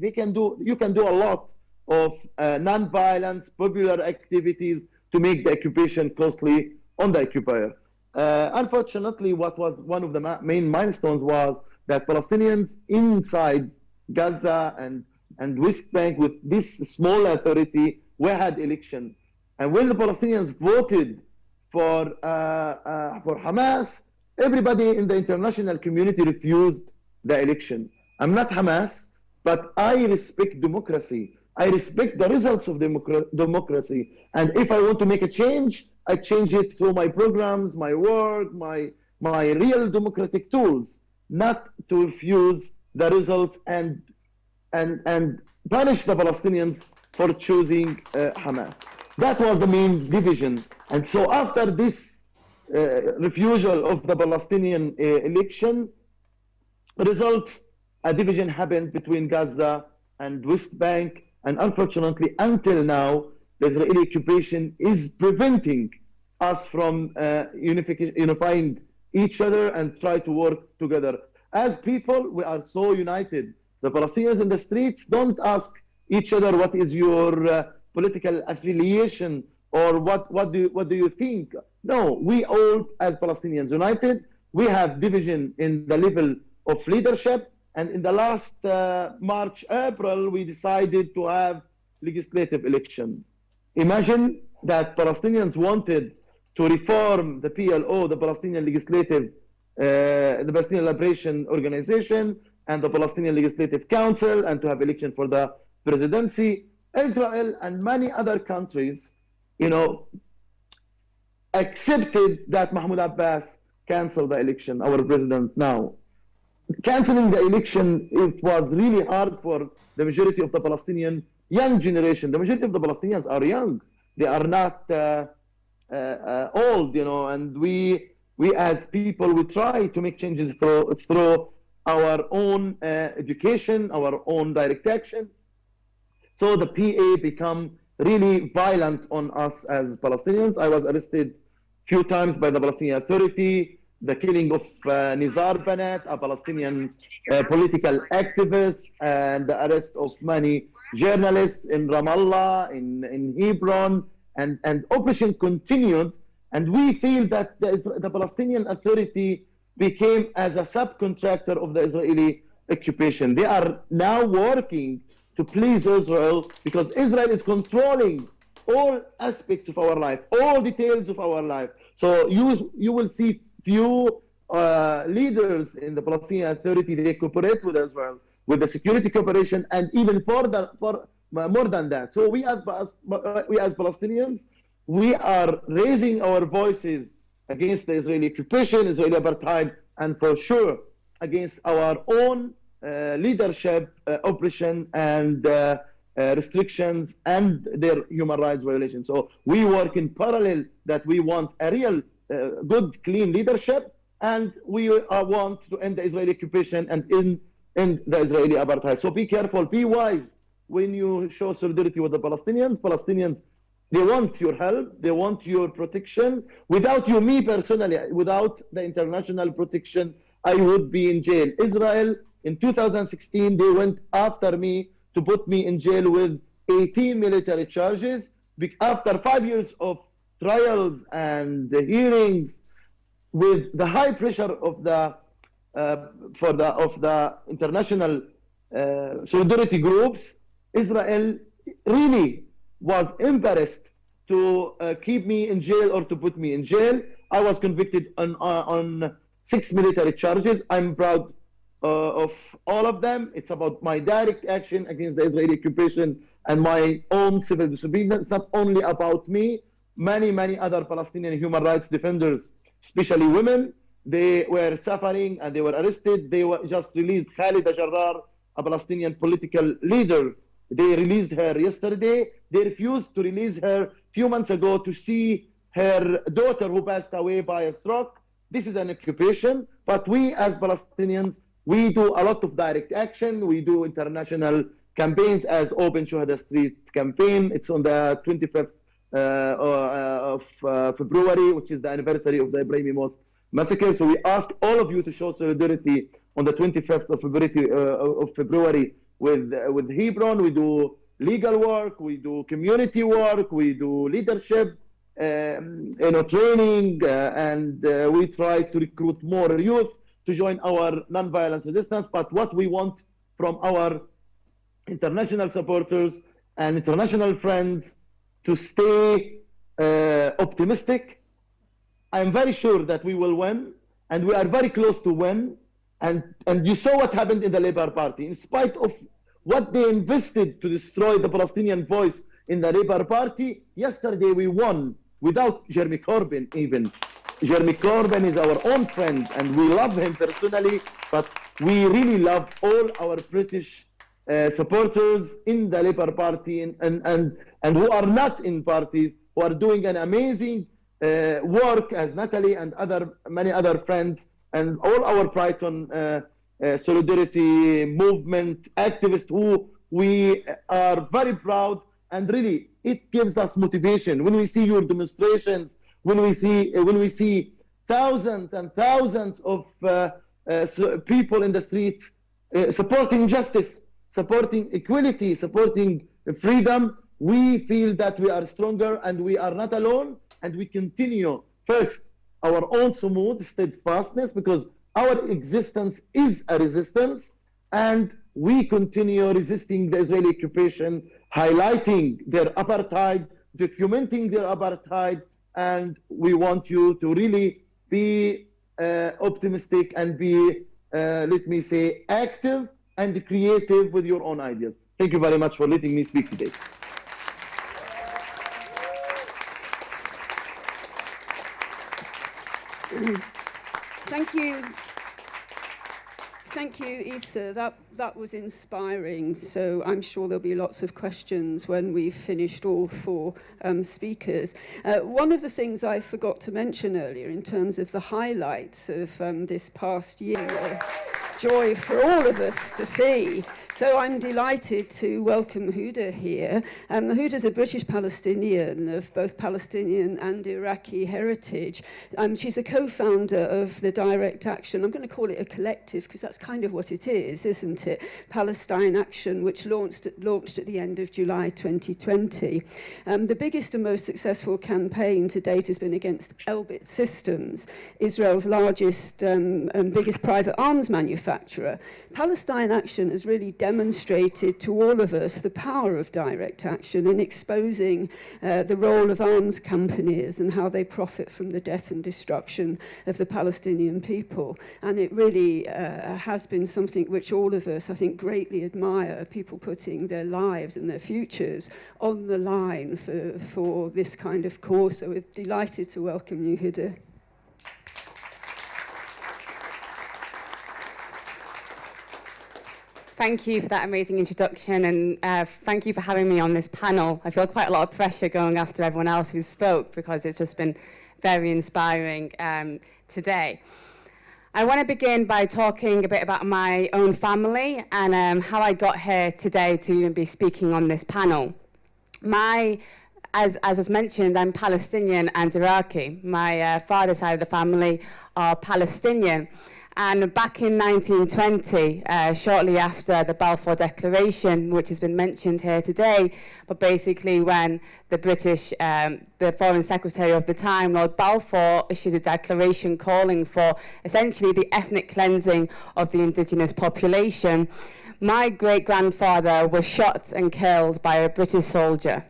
You can do a lot of non-violence, popular activities to make the occupation costly on the occupier. Unfortunately, what was one of the main milestones was that Palestinians inside Gaza and West Bank with this small authority, we had election. And when the Palestinians voted for Hamas, everybody in the international community refused the election. I'm not Hamas, but I respect democracy. I respect the results of democracy. And if I want to make a change, I change it through my programs, my work, my real democratic tools, not to refuse the results and punish the Palestinians for choosing Hamas. That was the main division. And so after this refusal of the Palestinian election results, a division happened between Gaza and West Bank. And unfortunately, until now, the Israeli occupation is preventing us from unifying each other and try to work together. As people, we are so united. The Palestinians in the streets don't ask each other, what is your political affiliation or what do you think? No, we all as Palestinians united. We have division in the level of leadership. And in the last March, April, we decided to have legislative election. Imagine that Palestinians wanted to reform the PLO, the Palestinian Legislative, the Palestinian Liberation Organization, and the Palestinian Legislative Council, and to have election for the presidency. Israel and many other countries, accepted that Mahmoud Abbas canceled the election, our president now. Canceling the election, it was really hard for the majority of the Palestinian young generation. The majority of the Palestinians are young. They are not old, and we as people, we try to make changes through our own education, our own direct action. So the PA become really violent on us as Palestinians. I was arrested few times by the Palestinian Authority. The killing of Nizar Banat, a Palestinian political activist, and the arrest of many journalists in Ramallah, in Hebron, and operation continued. And we feel that the Palestinian Authority became as a subcontractor of the Israeli occupation. They are now working to please Israel because Israel is controlling all aspects of our life, all details of our life. So you will see few leaders in the Palestinian Authority, they cooperate with Israel, with the security cooperation, and even for more than that. So we as Palestinians, we are raising our voices against the Israeli occupation, Israeli apartheid, and for sure against our own leadership oppression and restrictions and their human rights violations. So we work in parallel that we want a real good, clean leadership, and we want to end the Israeli occupation and end the Israeli apartheid. So be careful, be wise when you show solidarity with the Palestinians. Palestinians, they want your help, they want your protection. Without you, me personally, without the international protection, I would be in jail. Israel, in 2016, they went after me to put me in jail with 18 military charges. After 5 years of trials and hearings, with the high pressure of the international solidarity groups, Israel really was embarrassed to keep me in jail or to put me in jail. I was convicted on 6 military charges. I'm proud of all of them. It's about my direct action against the Israeli occupation and my own civil disobedience. It's not only about me. Many other Palestinian human rights defenders, especially women, they were suffering and they were arrested. They were just released Khalida Jarrar, a Palestinian political leader. They released her yesterday. They refused to release her a few months ago to see her daughter who passed away by a stroke. This is an occupation, but we as Palestinians, we do a lot of direct action. We do international campaigns as Open Shuhada Street campaign. It's on the 25th of February, which is the anniversary of the Ibrahimi Mosque massacre. So we ask all of you to show solidarity on the 25th of February with Hebron. We do legal work, we do community work, we do leadership, training, and we try to recruit more youth to join our non-violence resistance. But what we want from our international supporters and international friends to stay optimistic. I'm very sure that we will win, and we are very close to win. And you saw what happened in the Labour Party. In spite of what they invested to destroy the Palestinian voice in the Labour Party, yesterday we won without Jeremy Corbyn even. Jeremy Corbyn is our own friend, and we love him personally, but we really love all our British supporters in the Labour Party and who are not in parties, who are doing an amazing work as Natalie and many other friends, and all our Brighton solidarity movement activists who we are very proud, and really it gives us motivation when we see your demonstrations, when we see thousands and thousands of people in the streets supporting justice, supporting equality, supporting freedom. We feel that we are stronger and we are not alone, and we continue first our own sumud, steadfastness, because our existence is a resistance, and we continue resisting the Israeli occupation, highlighting their apartheid, documenting their apartheid, and we want you to really be optimistic and be, let me say, active and creative with your own ideas. Thank you very much for letting me speak today. Thank you, Issa. That was inspiring. So I'm sure there'll be lots of questions when we've finished all four speakers. One of the things I forgot to mention earlier in terms of the highlights of this past year, joy for all of us to see. So I'm delighted to welcome Huda here. Huda's a British Palestinian of both Palestinian and Iraqi heritage. She's the co-founder of the Direct Action. I'm going to call it a collective because that's kind of what it is, isn't it? Palestine Action, which launched at the end of July 2020. The biggest and most successful campaign to date has been against Elbit Systems, Israel's largest and biggest private arms manufacturer. Palestine Action has really demonstrated to all of us the power of direct action in exposing the role of arms companies and how they profit from the death and destruction of the Palestinian people. And it really has been something which all of us, I think, greatly admire, people putting their lives and their futures on the line for this kind of cause. So we're delighted to welcome you, Huda. Thank you for that amazing introduction, and thank you for having me on this panel. I feel quite a lot of pressure going after everyone else who spoke because it's just been very inspiring today. I want to begin by talking a bit about my own family and how I got here today to even be speaking on this panel. As was mentioned, I'm Palestinian and Iraqi. My father's side of the family are Palestinian. And back in 1920, shortly after the Balfour Declaration, which has been mentioned here today, but basically when the British, the Foreign Secretary of the time, Lord Balfour, issued a declaration calling for essentially the ethnic cleansing of the indigenous population, my great-grandfather was shot and killed by a British soldier.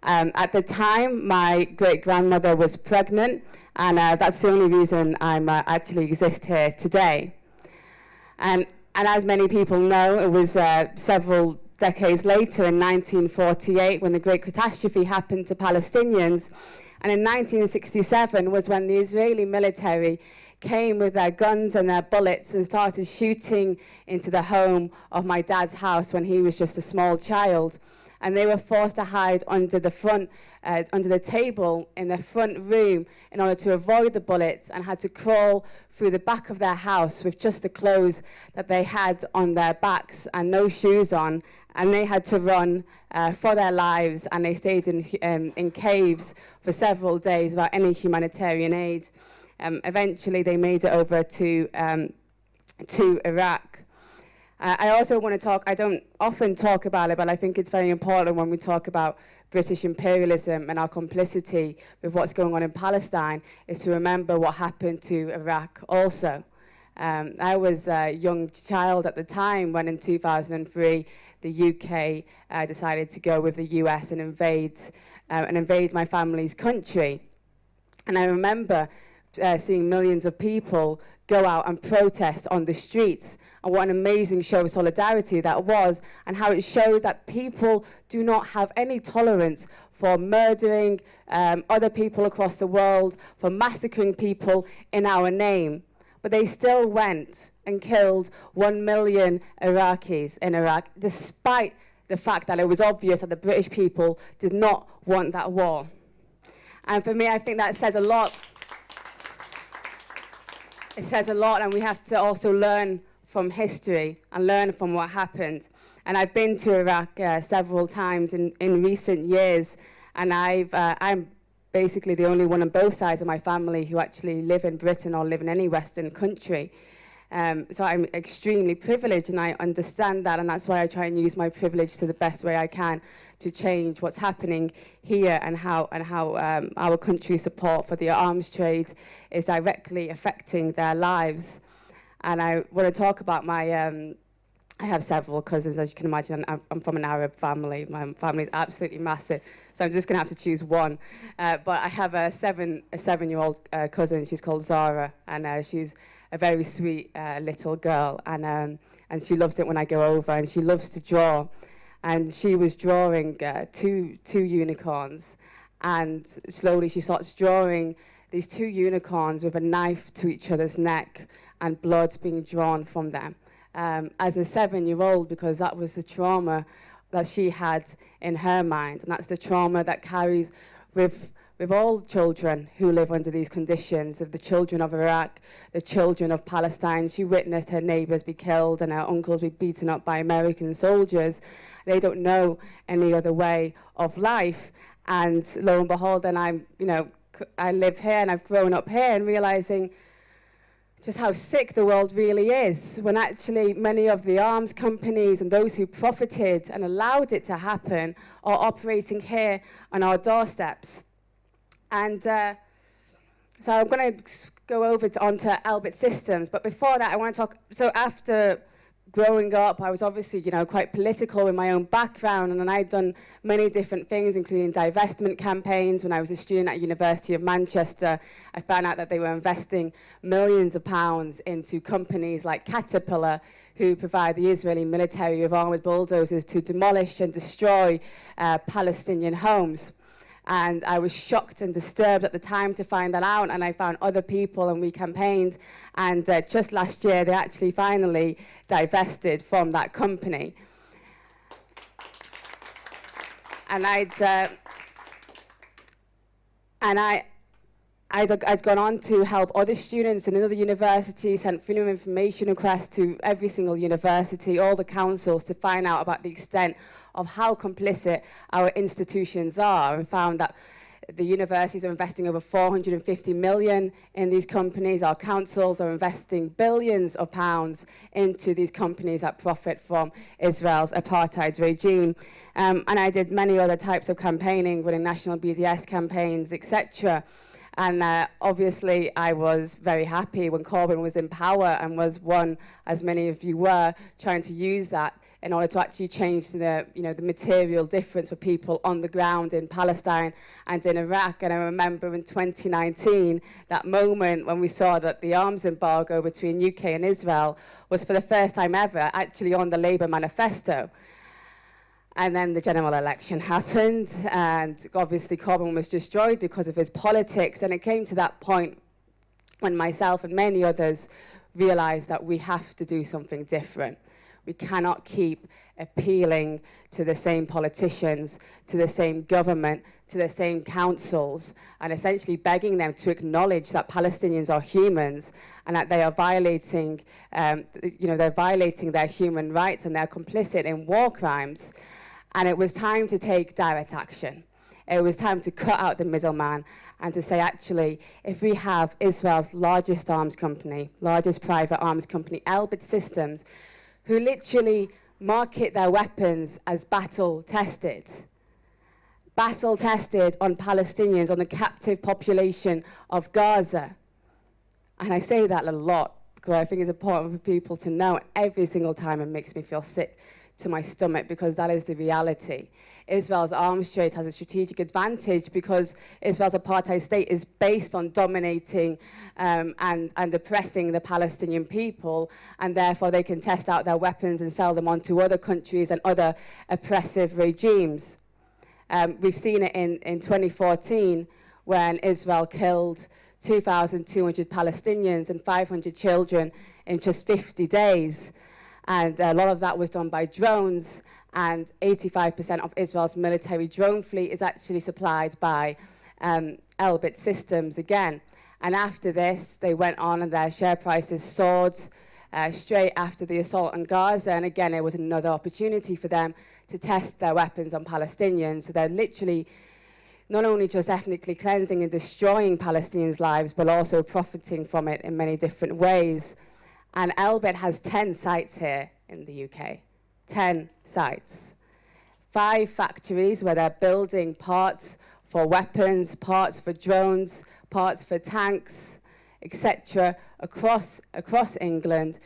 At the time, my great-grandmother was pregnant, and that's the only reason I'm actually exist here today. And as many people know, it was several decades later in 1948 when the great catastrophe happened to Palestinians. And in 1967 was when the Israeli military came with their guns and their bullets and started shooting into the home of my dad's house when he was just a small child. And they were forced to hide under the table in the front room in order to avoid the bullets, and had to crawl through the back of their house with just the clothes that they had on their backs and no shoes on. And they had to run for their lives, and they stayed in caves for several days without any humanitarian aid. Eventually, they made it over to Iraq. I also want to talk, I don't often talk about it, but I think it's very important when we talk about British imperialism and our complicity with what's going on in Palestine, is to remember what happened to Iraq also. I was a young child at the time when in 2003, the UK decided to go with the US and invade my family's country. And I remember seeing millions of people go out and protest on the streets, and what an amazing show of solidarity that was, and how it showed that people do not have any tolerance for murdering other people across the world, for massacring people in our name. But they still went and killed 1 million Iraqis in Iraq, despite the fact that it was obvious that the British people did not want that war. And for me, I think that says a lot. It says a lot, and we have to also learn from history and learn from what happened. And I've been to Iraq several times in recent years, and I'm basically the only one on both sides of my family who actually live in Britain or live in any Western country. So I'm extremely privileged, and I understand that, and that's why I try and use my privilege to the best way I can to change what's happening here, and how our country's support for the arms trade is directly affecting their lives. And I want to talk about my, I have several cousins, as you can imagine. I'm from an Arab family. My family is absolutely massive, so I'm just going to have to choose one. But I have a seven-year-old cousin. She's called Zara, and she's a very sweet little girl, and she loves it when I go over, and she loves to draw. And she was drawing two unicorns, and slowly she starts drawing these two unicorns with a knife to each other's neck, and blood being drawn from them. As a 7-year-old, because that was the trauma that she had in her mind, and that's the trauma that carries with all children who live under these conditions, of the children of Iraq, the children of Palestine. She witnessed her neighbours be killed and her uncles be beaten up by American soldiers. They don't know any other way of life. And lo and behold, and I live here and I've grown up here, and realising just how sick the world really is, when actually many of the arms companies and those who profited and allowed it to happen are operating here on our doorsteps. And so I'm going to go over onto Elbit Systems, but before that I want to talk, so after growing up, I was obviously, quite political in my own background, and I'd done many different things, including divestment campaigns. When I was a student at University of Manchester, I found out that they were investing millions of pounds into companies like Caterpillar, who provide the Israeli military with armored bulldozers to demolish and destroy Palestinian homes. And I was shocked and disturbed at the time to find that out, and I found other people, and we campaigned, and just last year they actually finally divested from that company. And I'd gone on to help other students in another university, sent freedom of information requests to every single university, all the councils, to find out about the extent of how complicit our institutions are, and found that The universities are investing over 450 million in these companies. Our councils are investing billions of pounds into these companies that profit from Israel's apartheid regime. And I did many other types of campaigning, running national BDS campaigns, etc. And obviously, I was very happy when Corbyn was in power and was one, as many of you were, trying to use that in order to actually change the material difference for people on the ground in Palestine and in Iraq. And I remember in 2019, that moment when we saw that the arms embargo between UK and Israel was for the first time ever actually on the Labour manifesto. And then the general election happened, and obviously Corbyn was destroyed because of his politics. And it came to that point when myself and many others realized that we have to do something different. We cannot keep appealing to the same politicians, to the same government, to the same councils, and essentially begging them to acknowledge that Palestinians are humans and that they are violating, they're violating their human rights and they're complicit in war crimes. And it was time to take direct action. It was time to cut out the middleman and to say, actually, if we have Israel's largest arms company, largest private arms company, Elbit Systems, who literally market their weapons as battle-tested on Palestinians, on the captive population of Gaza. And I say that a lot because I think it's important for people to know. Every single time it makes me feel sick to my stomach because that is the reality. Israel's arms trade has a strategic advantage because Israel's apartheid state is based on dominating and oppressing the Palestinian people, and therefore they can test out their weapons and sell them on to other countries and other oppressive regimes. We've seen it in 2014 when Israel killed 2,200 Palestinians and 500 children in just 50 days. And a lot of that was done by drones, and 85% of Israel's military drone fleet is actually supplied by Elbit Systems again. And after this, they went on and their share prices soared straight after the assault on Gaza. And again, it was another opportunity for them to test their weapons on Palestinians. So they're literally not only just ethnically cleansing and destroying Palestinians' lives, but also profiting from it in many different ways. And Elbit has 10 sites here in the UK, 10 sites. 5 factories where they're building parts for weapons, parts for drones, parts for tanks, etc. across England.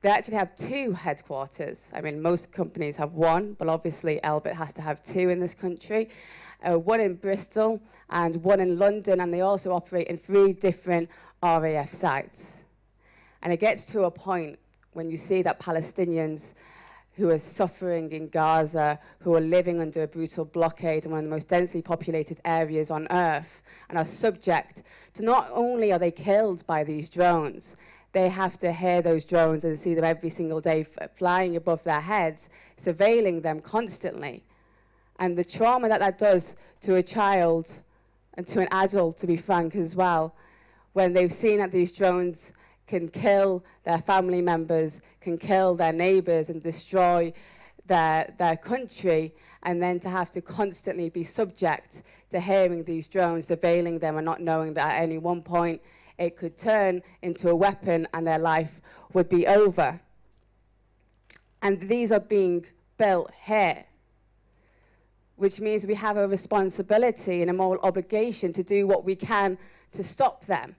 They actually have 2 headquarters. I mean, most companies have 1, but obviously Elbit has to have 2 in this country. 1 in Bristol and 1 in London, and they also operate in 3 different RAF sites. And it gets to a point when you see that Palestinians who are suffering in Gaza, who are living under a brutal blockade in one of the most densely populated areas on earth, and are subject to not only are they killed by these drones, they have to hear those drones and see them every single day flying above their heads, surveilling them constantly. And the trauma that does to a child and to an adult, to be frank as well, when they've seen that these drones can kill their family members, can kill their neighbors and destroy their country, and then to have to constantly be subject to hearing these drones surveilling them and not knowing that at any one point it could turn into a weapon and their life would be over. And these are being built here, which means we have a responsibility and a moral obligation to do what we can to stop them.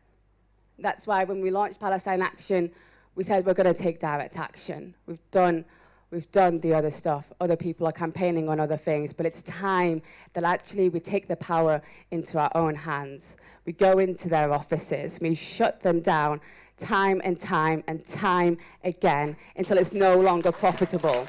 That's why when we launched Palestine Action, we said we're going to take direct action. We've done the other stuff. Other people are campaigning on other things, but it's time that actually we take the power into our own hands. We go into their offices, we shut them down time and time and time again until it's no longer profitable.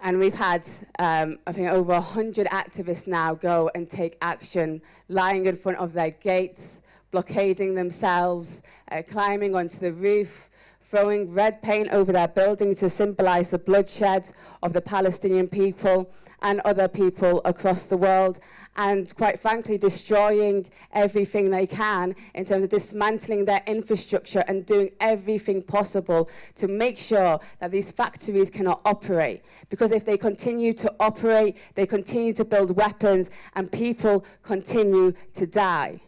And we've had, I think, over 100 activists now go and take action, lying in front of their gates, blockading themselves, climbing onto the roof, throwing red paint over their building to symbolize the bloodshed of the Palestinian people and other people across the world, and quite frankly destroying everything they can in terms of dismantling their infrastructure and doing everything possible to make sure that these factories cannot operate. Because if they continue to operate, they continue to build weapons and people continue to die.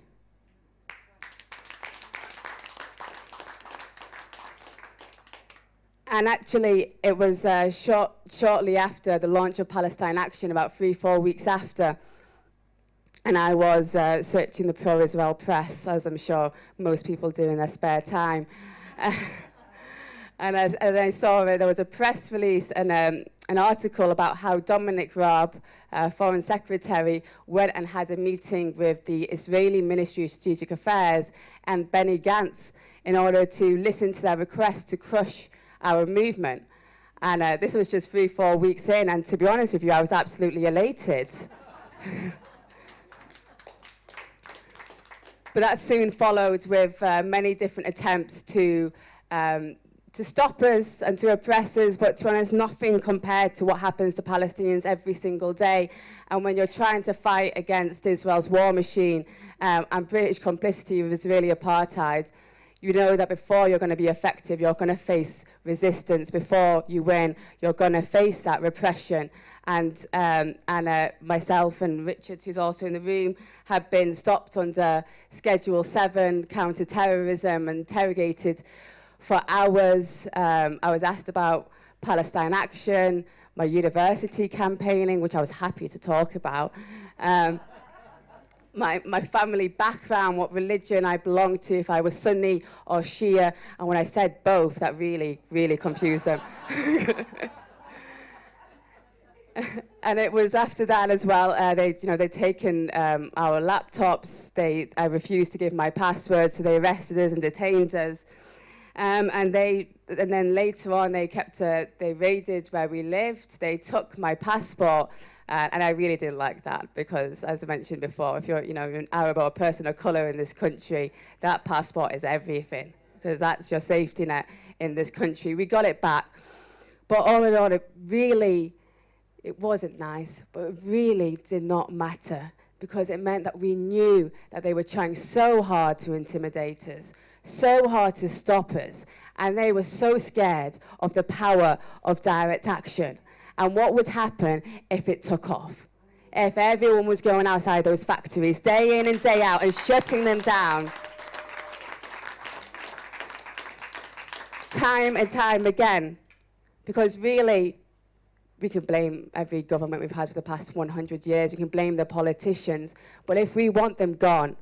And actually, it was shortly after the launch of Palestine Action, about 3-4 weeks after, and I was searching the pro-Israel press, as I'm sure most people do in their spare time. And as I saw it, there was a press release and an article about how Dominic Raab, Foreign Secretary, went and had a meeting with the Israeli Ministry of Strategic Affairs and Benny Gantz in order to listen to their request to crush our movement. And this was just 3-4 weeks in, and to be honest with you, I was absolutely elated. But that soon followed with many different attempts to stop us and to oppress us, but to be honest, nothing compared to what happens to Palestinians every single day. And when you're trying to fight against Israel's war machine and British complicity with Israeli apartheid, you know that before you're going to be effective, you're going to face resistance. Before you win, you're going to face that repression. And myself and Richard, who's also in the room, have been stopped under Schedule 7 counter-terrorism and interrogated for hours. I was asked about Palestine Action, my university campaigning, which I was happy to talk about. My family background, what religion I belonged to, if I was Sunni or Shia, and when I said both, that really, really confused them. And it was after that as well, they'd taken our laptops, I refused to give my password, so they arrested us and detained us. And then later on, they raided where we lived, they took my passport, and I really didn't like that because, as I mentioned before, if you're an Arab or a person of colour in this country, that passport is everything because that's your safety net in this country. We got it back, but all in all, it wasn't nice, but it really did not matter because it meant that we knew that they were trying so hard to intimidate us, so hard to stop us, and they were so scared of the power of direct action. And what would happen if it took off? If everyone was going outside those factories day in and day out and shutting them down time and time again. Because really, we can blame every government we've had for the past 100 years. We can blame the politicians. But if we want them gone,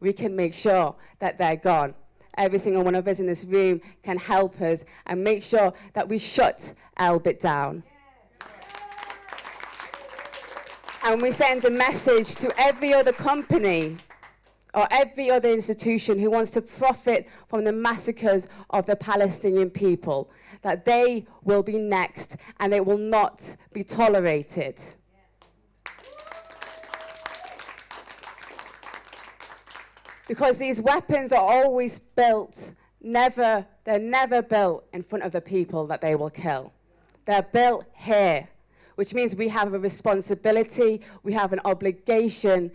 we can make sure that they're gone. Every single one of us in this room can help us and make sure that we shut Elbit down. And we send a message to every other company or every other institution who wants to profit from the massacres of the Palestinian people, that they will be next and they will not be tolerated. Because these weapons are always built, they're never built in front of the people that they will kill. They're built here, which means we have a responsibility, we have an obligation,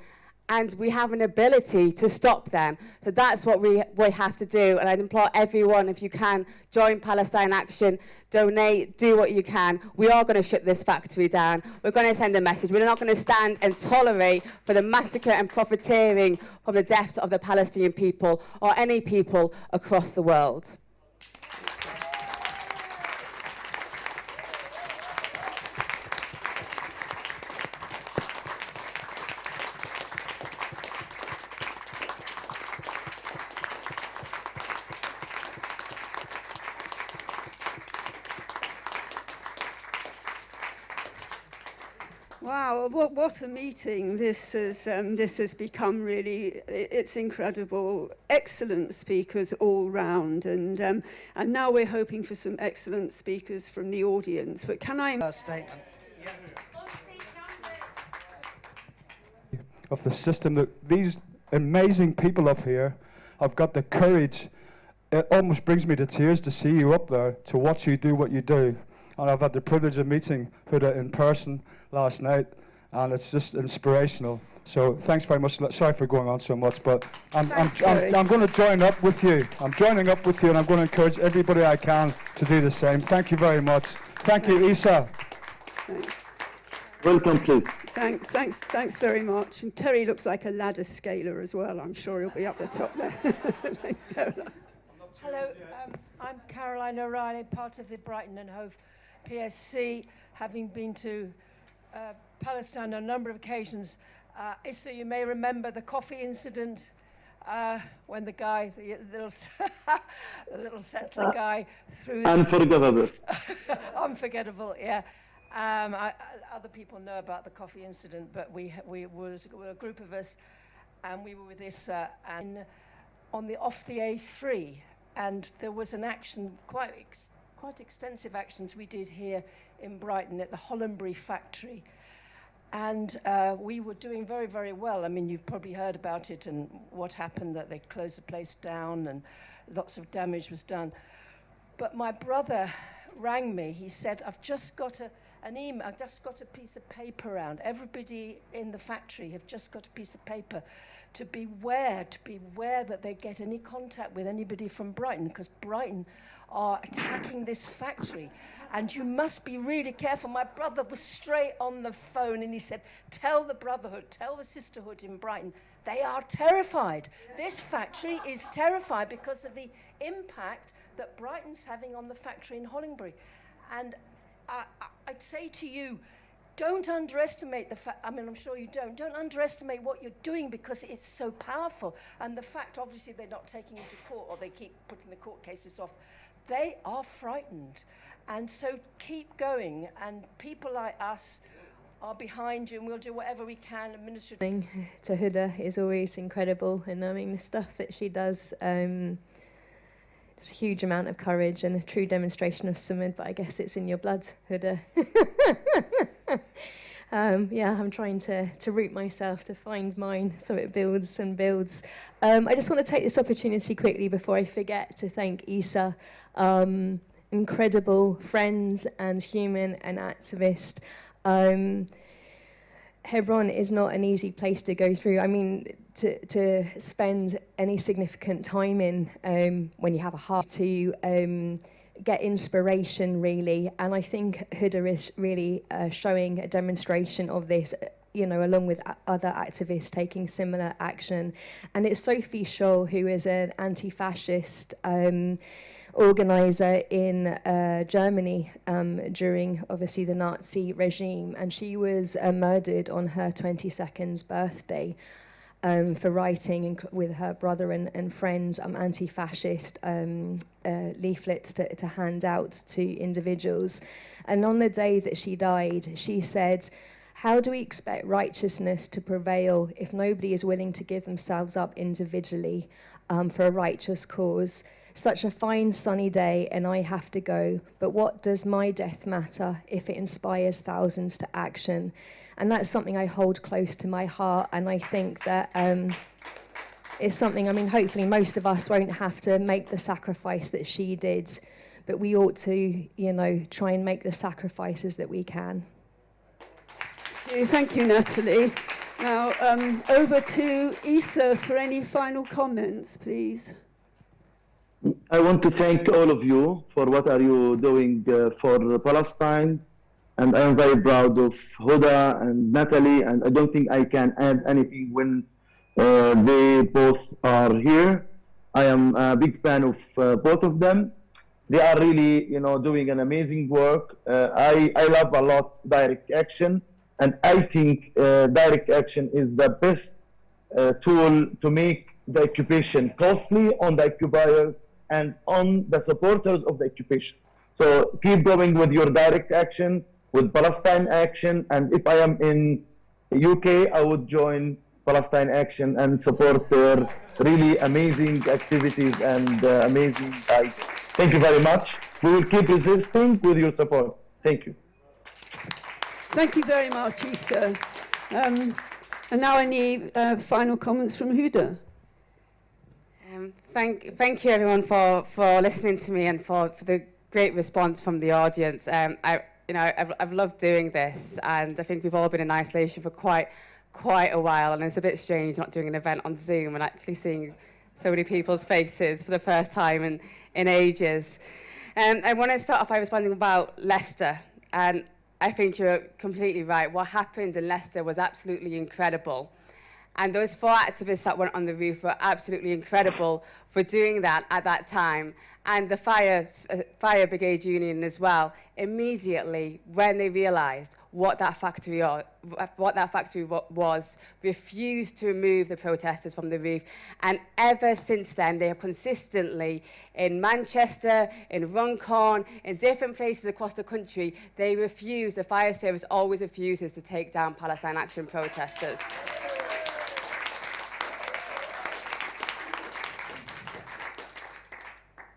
and we have an ability to stop them. So that's what we have to do. And I'd implore everyone, if you can, join Palestine Action, donate, do what you can. We are going to shut this factory down. We're going to send a message. We're not going to stand and tolerate for the massacre and profiteering from the deaths of the Palestinian people or any people across the world. Wow, what a meeting this has become, really. It's incredible. Excellent speakers all round, and now we're hoping for some excellent speakers from the audience. But can I... statement. Of the system, that these amazing people up here have got the courage it almost brings me to tears to see you up there, to watch you do what you do. And I've had the privilege of meeting Huda in person last night, and it's just inspirational. So thanks very much. Sorry for going on so much, but I'm going to join up with you. I'm joining up with you, and I'm going to encourage everybody I can to do the same. Thank you very much. Thank you, Isa. Thanks. Welcome, please. Thanks very much. And Terry looks like a ladder scaler as well. I'm sure he'll be up the top there. Thanks, Caroline. Hello, I'm Caroline O'Reilly, part of the Brighton and Hove PSC, having been to Palestine on a number of occasions. Issa, you may remember the coffee incident when the guy, the little settler guy, threw... Unforgettable. Unforgettable, yeah. Other people know about the coffee incident, but we were a group of us, and we were with Issa and off the A3, and there was an action, quite extensive actions we did here in Brighton at the Hollandbury factory. And we were doing very, very well. I mean, you've probably heard about it and what happened, that they closed the place down and lots of damage was done. But my brother rang me. He said, I've just got an email, I've just got a piece of paper around. Everybody in the factory have just got a piece of paper to beware that they get any contact with anybody from Brighton, because Brighton are attacking this factory. And you must be really careful. My brother was straight on the phone and he said, tell the brotherhood, tell the sisterhood in Brighton, they are terrified. This factory is terrified because of the impact that Brighton's having on the factory in Hollandbury. And I'd say to you, don't underestimate the fact, I mean, I'm sure you don't underestimate what you're doing, because it's so powerful. And the fact, obviously, they're not taking you to court, or they keep putting the court cases off. They are frightened. And so keep going, and people like us are behind you, and we'll do whatever we can administratively. To Huda is always incredible, and I mean the stuff that she does, it's a huge amount of courage and a true demonstration of Sumud, but I guess it's in your blood, Huda. Yeah, I'm trying to root myself to find mine, so it builds and builds. I just want to take this opportunity quickly before I forget to thank Isa. Incredible friends and human and activist. Hebron is not an easy place to go through. I mean, to spend any significant time in when you have a heart, to get inspiration, really. And I think Huda is really showing a demonstration of this, you know, along with other activists taking similar action. And it's Sophie Scholl, who is an anti-fascist organizer in Germany during, obviously, the Nazi regime. And she was murdered on her 22nd birthday for writing with her brother and friends anti-fascist leaflets to hand out to individuals. And on the day that she died, she said, "How do we expect righteousness to prevail if nobody is willing to give themselves up individually for a righteous cause? Such a fine sunny day and I have to go, but what does my death matter if it inspires thousands to action?" And that's something I hold close to my heart, and I think that it's something, I mean, hopefully most of us won't have to make the sacrifice that she did, but we ought to, you know, try and make the sacrifices that we can. Thank you, Natalie. Now, over to Issa for any final comments, please. I want to thank all of you for what are you doing for Palestine, and I am very proud of Huda and Natalie, and I don't think I can add anything when they both are here. I am a big fan of both of them. They are really, you know, doing an amazing work. I love a lot direct action, and I think direct action is the best tool to make the occupation costly on the occupiers and on the supporters of the occupation. So keep going with your direct action, with Palestine Action, and if I am in UK, I would join Palestine Action and support their really amazing activities and amazing ideas. Thank you very much. We will keep resisting with your support. Thank you. Thank you very much, Issa. And now I need final comments from Huda. Thank you everyone for listening to me and for the great response from the audience. I've loved doing this, and I think we've all been in isolation for quite a while, and it's a bit strange not doing an event on Zoom and actually seeing so many people's faces for the first time in ages. I want to start off by responding about Leicester, and I think you're completely right. What happened in Leicester was absolutely incredible. And those 4 activists that went on the roof were absolutely incredible for doing that at that time. And the fire brigade union as well, immediately when they realized what that factory was, refused to remove the protesters from the roof. And ever since then, they have consistently, in Manchester, in Runcorn, in different places across the country, the fire service always refuses to take down Palestine Action protesters.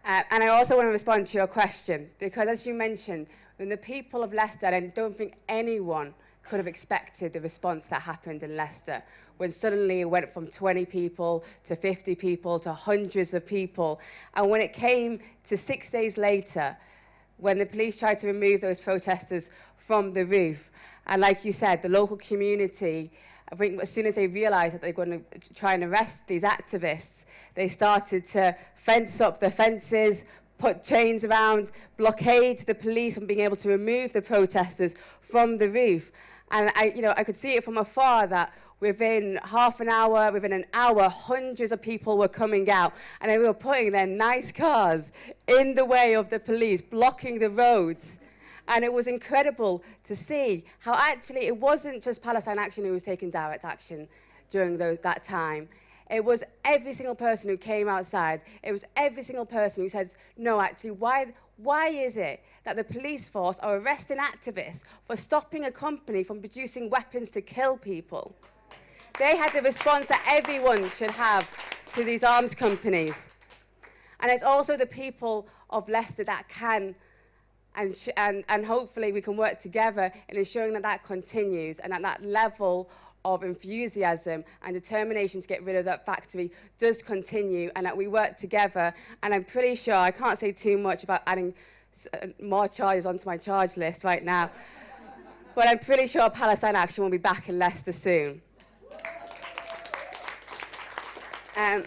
And I also want to respond to your question, because as you mentioned, when the people of Leicester, I don't think anyone could have expected the response that happened in Leicester, when suddenly it went from 20 people to 50 people to hundreds of people. And when it came to 6 days later, when the police tried to remove those protesters from the roof, and like you said, the local community, I think as soon as they realized that they were going to try and arrest these activists, they started to fence up the fences, put chains around, blockade the police from being able to remove the protesters from the roof. And I could see it from afar that within half an hour, within an hour, hundreds of people were coming out, and they were putting their nice cars in the way of the police, blocking the roads. And it was incredible to see how actually it wasn't just Palestine Action who was taking direct action during that time. It was every single person who came outside. It was every single person who said, no, actually, why is it that the police force are arresting activists for stopping a company from producing weapons to kill people? They had the response that everyone should have to these arms companies. And it's also the people of Leicester that can, and hopefully we can work together in ensuring that that continues, and that level of enthusiasm and determination to get rid of that factory does continue, and that we work together. And I'm pretty sure, I can't say too much about adding more charges onto my charge list right now, but I'm pretty sure Palestine Action will be back in Leicester soon. I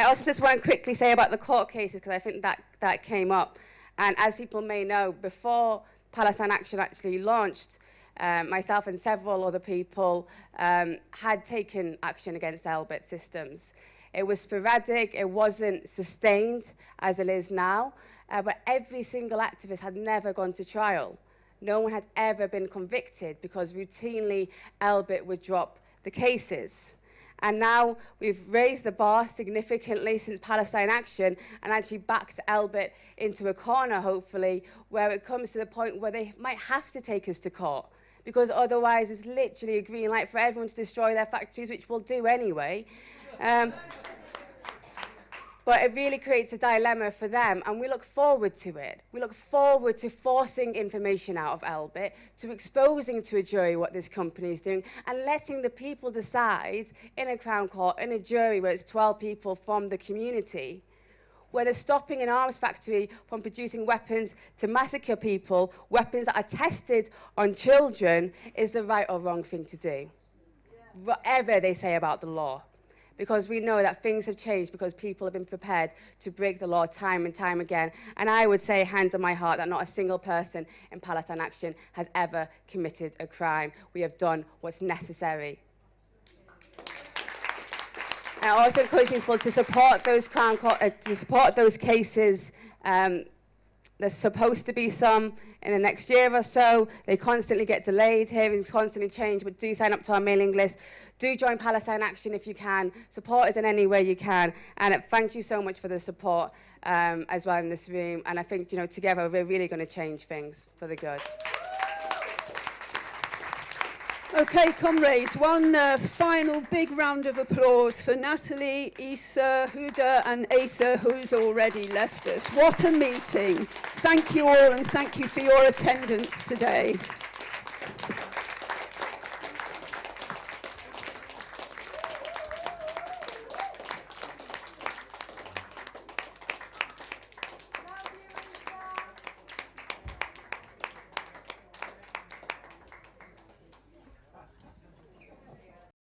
also just want to quickly say about the court cases, because I think that came up. And as people may know, before Palestine Action actually launched, myself and several other people had taken action against Elbit Systems. It was sporadic, it wasn't sustained as it is now, but every single activist had never gone to trial. No one had ever been convicted, because routinely Elbit would drop the cases. And now we've raised the bar significantly since Palestine Action, and actually backed Elbit into a corner, hopefully, where it comes to the point where they might have to take us to court, because otherwise it's literally a green light for everyone to destroy their factories, which we'll do anyway. But it really creates a dilemma for them, and we look forward to it. We look forward to forcing information out of Elbit, to exposing to a jury what this company is doing, and letting the people decide in a Crown Court, in a jury where it's 12 people from the community, whether stopping an arms factory from producing weapons to massacre people, weapons that are tested on children, is the right or wrong thing to do. Whatever they say about the law. Because we know that things have changed, because people have been prepared to break the law time and time again. And I would say, hand on my heart, that not a single person in Palestine Action has ever committed a crime. We have done what's necessary. I also encourage people to support those cases. There's supposed to be some in the next year or so. They constantly get delayed, hearings constantly change, but do sign up to our mailing list. Do join Palestine Action if you can. Support us in any way you can. And thank you so much for the support as well in this room. And I think, together we're really going to change things for the good. Okay, comrades, one final big round of applause for Natalie, Issa, Huda and Asa, who's already left us. What a meeting. Thank you all, and thank you for your attendance today.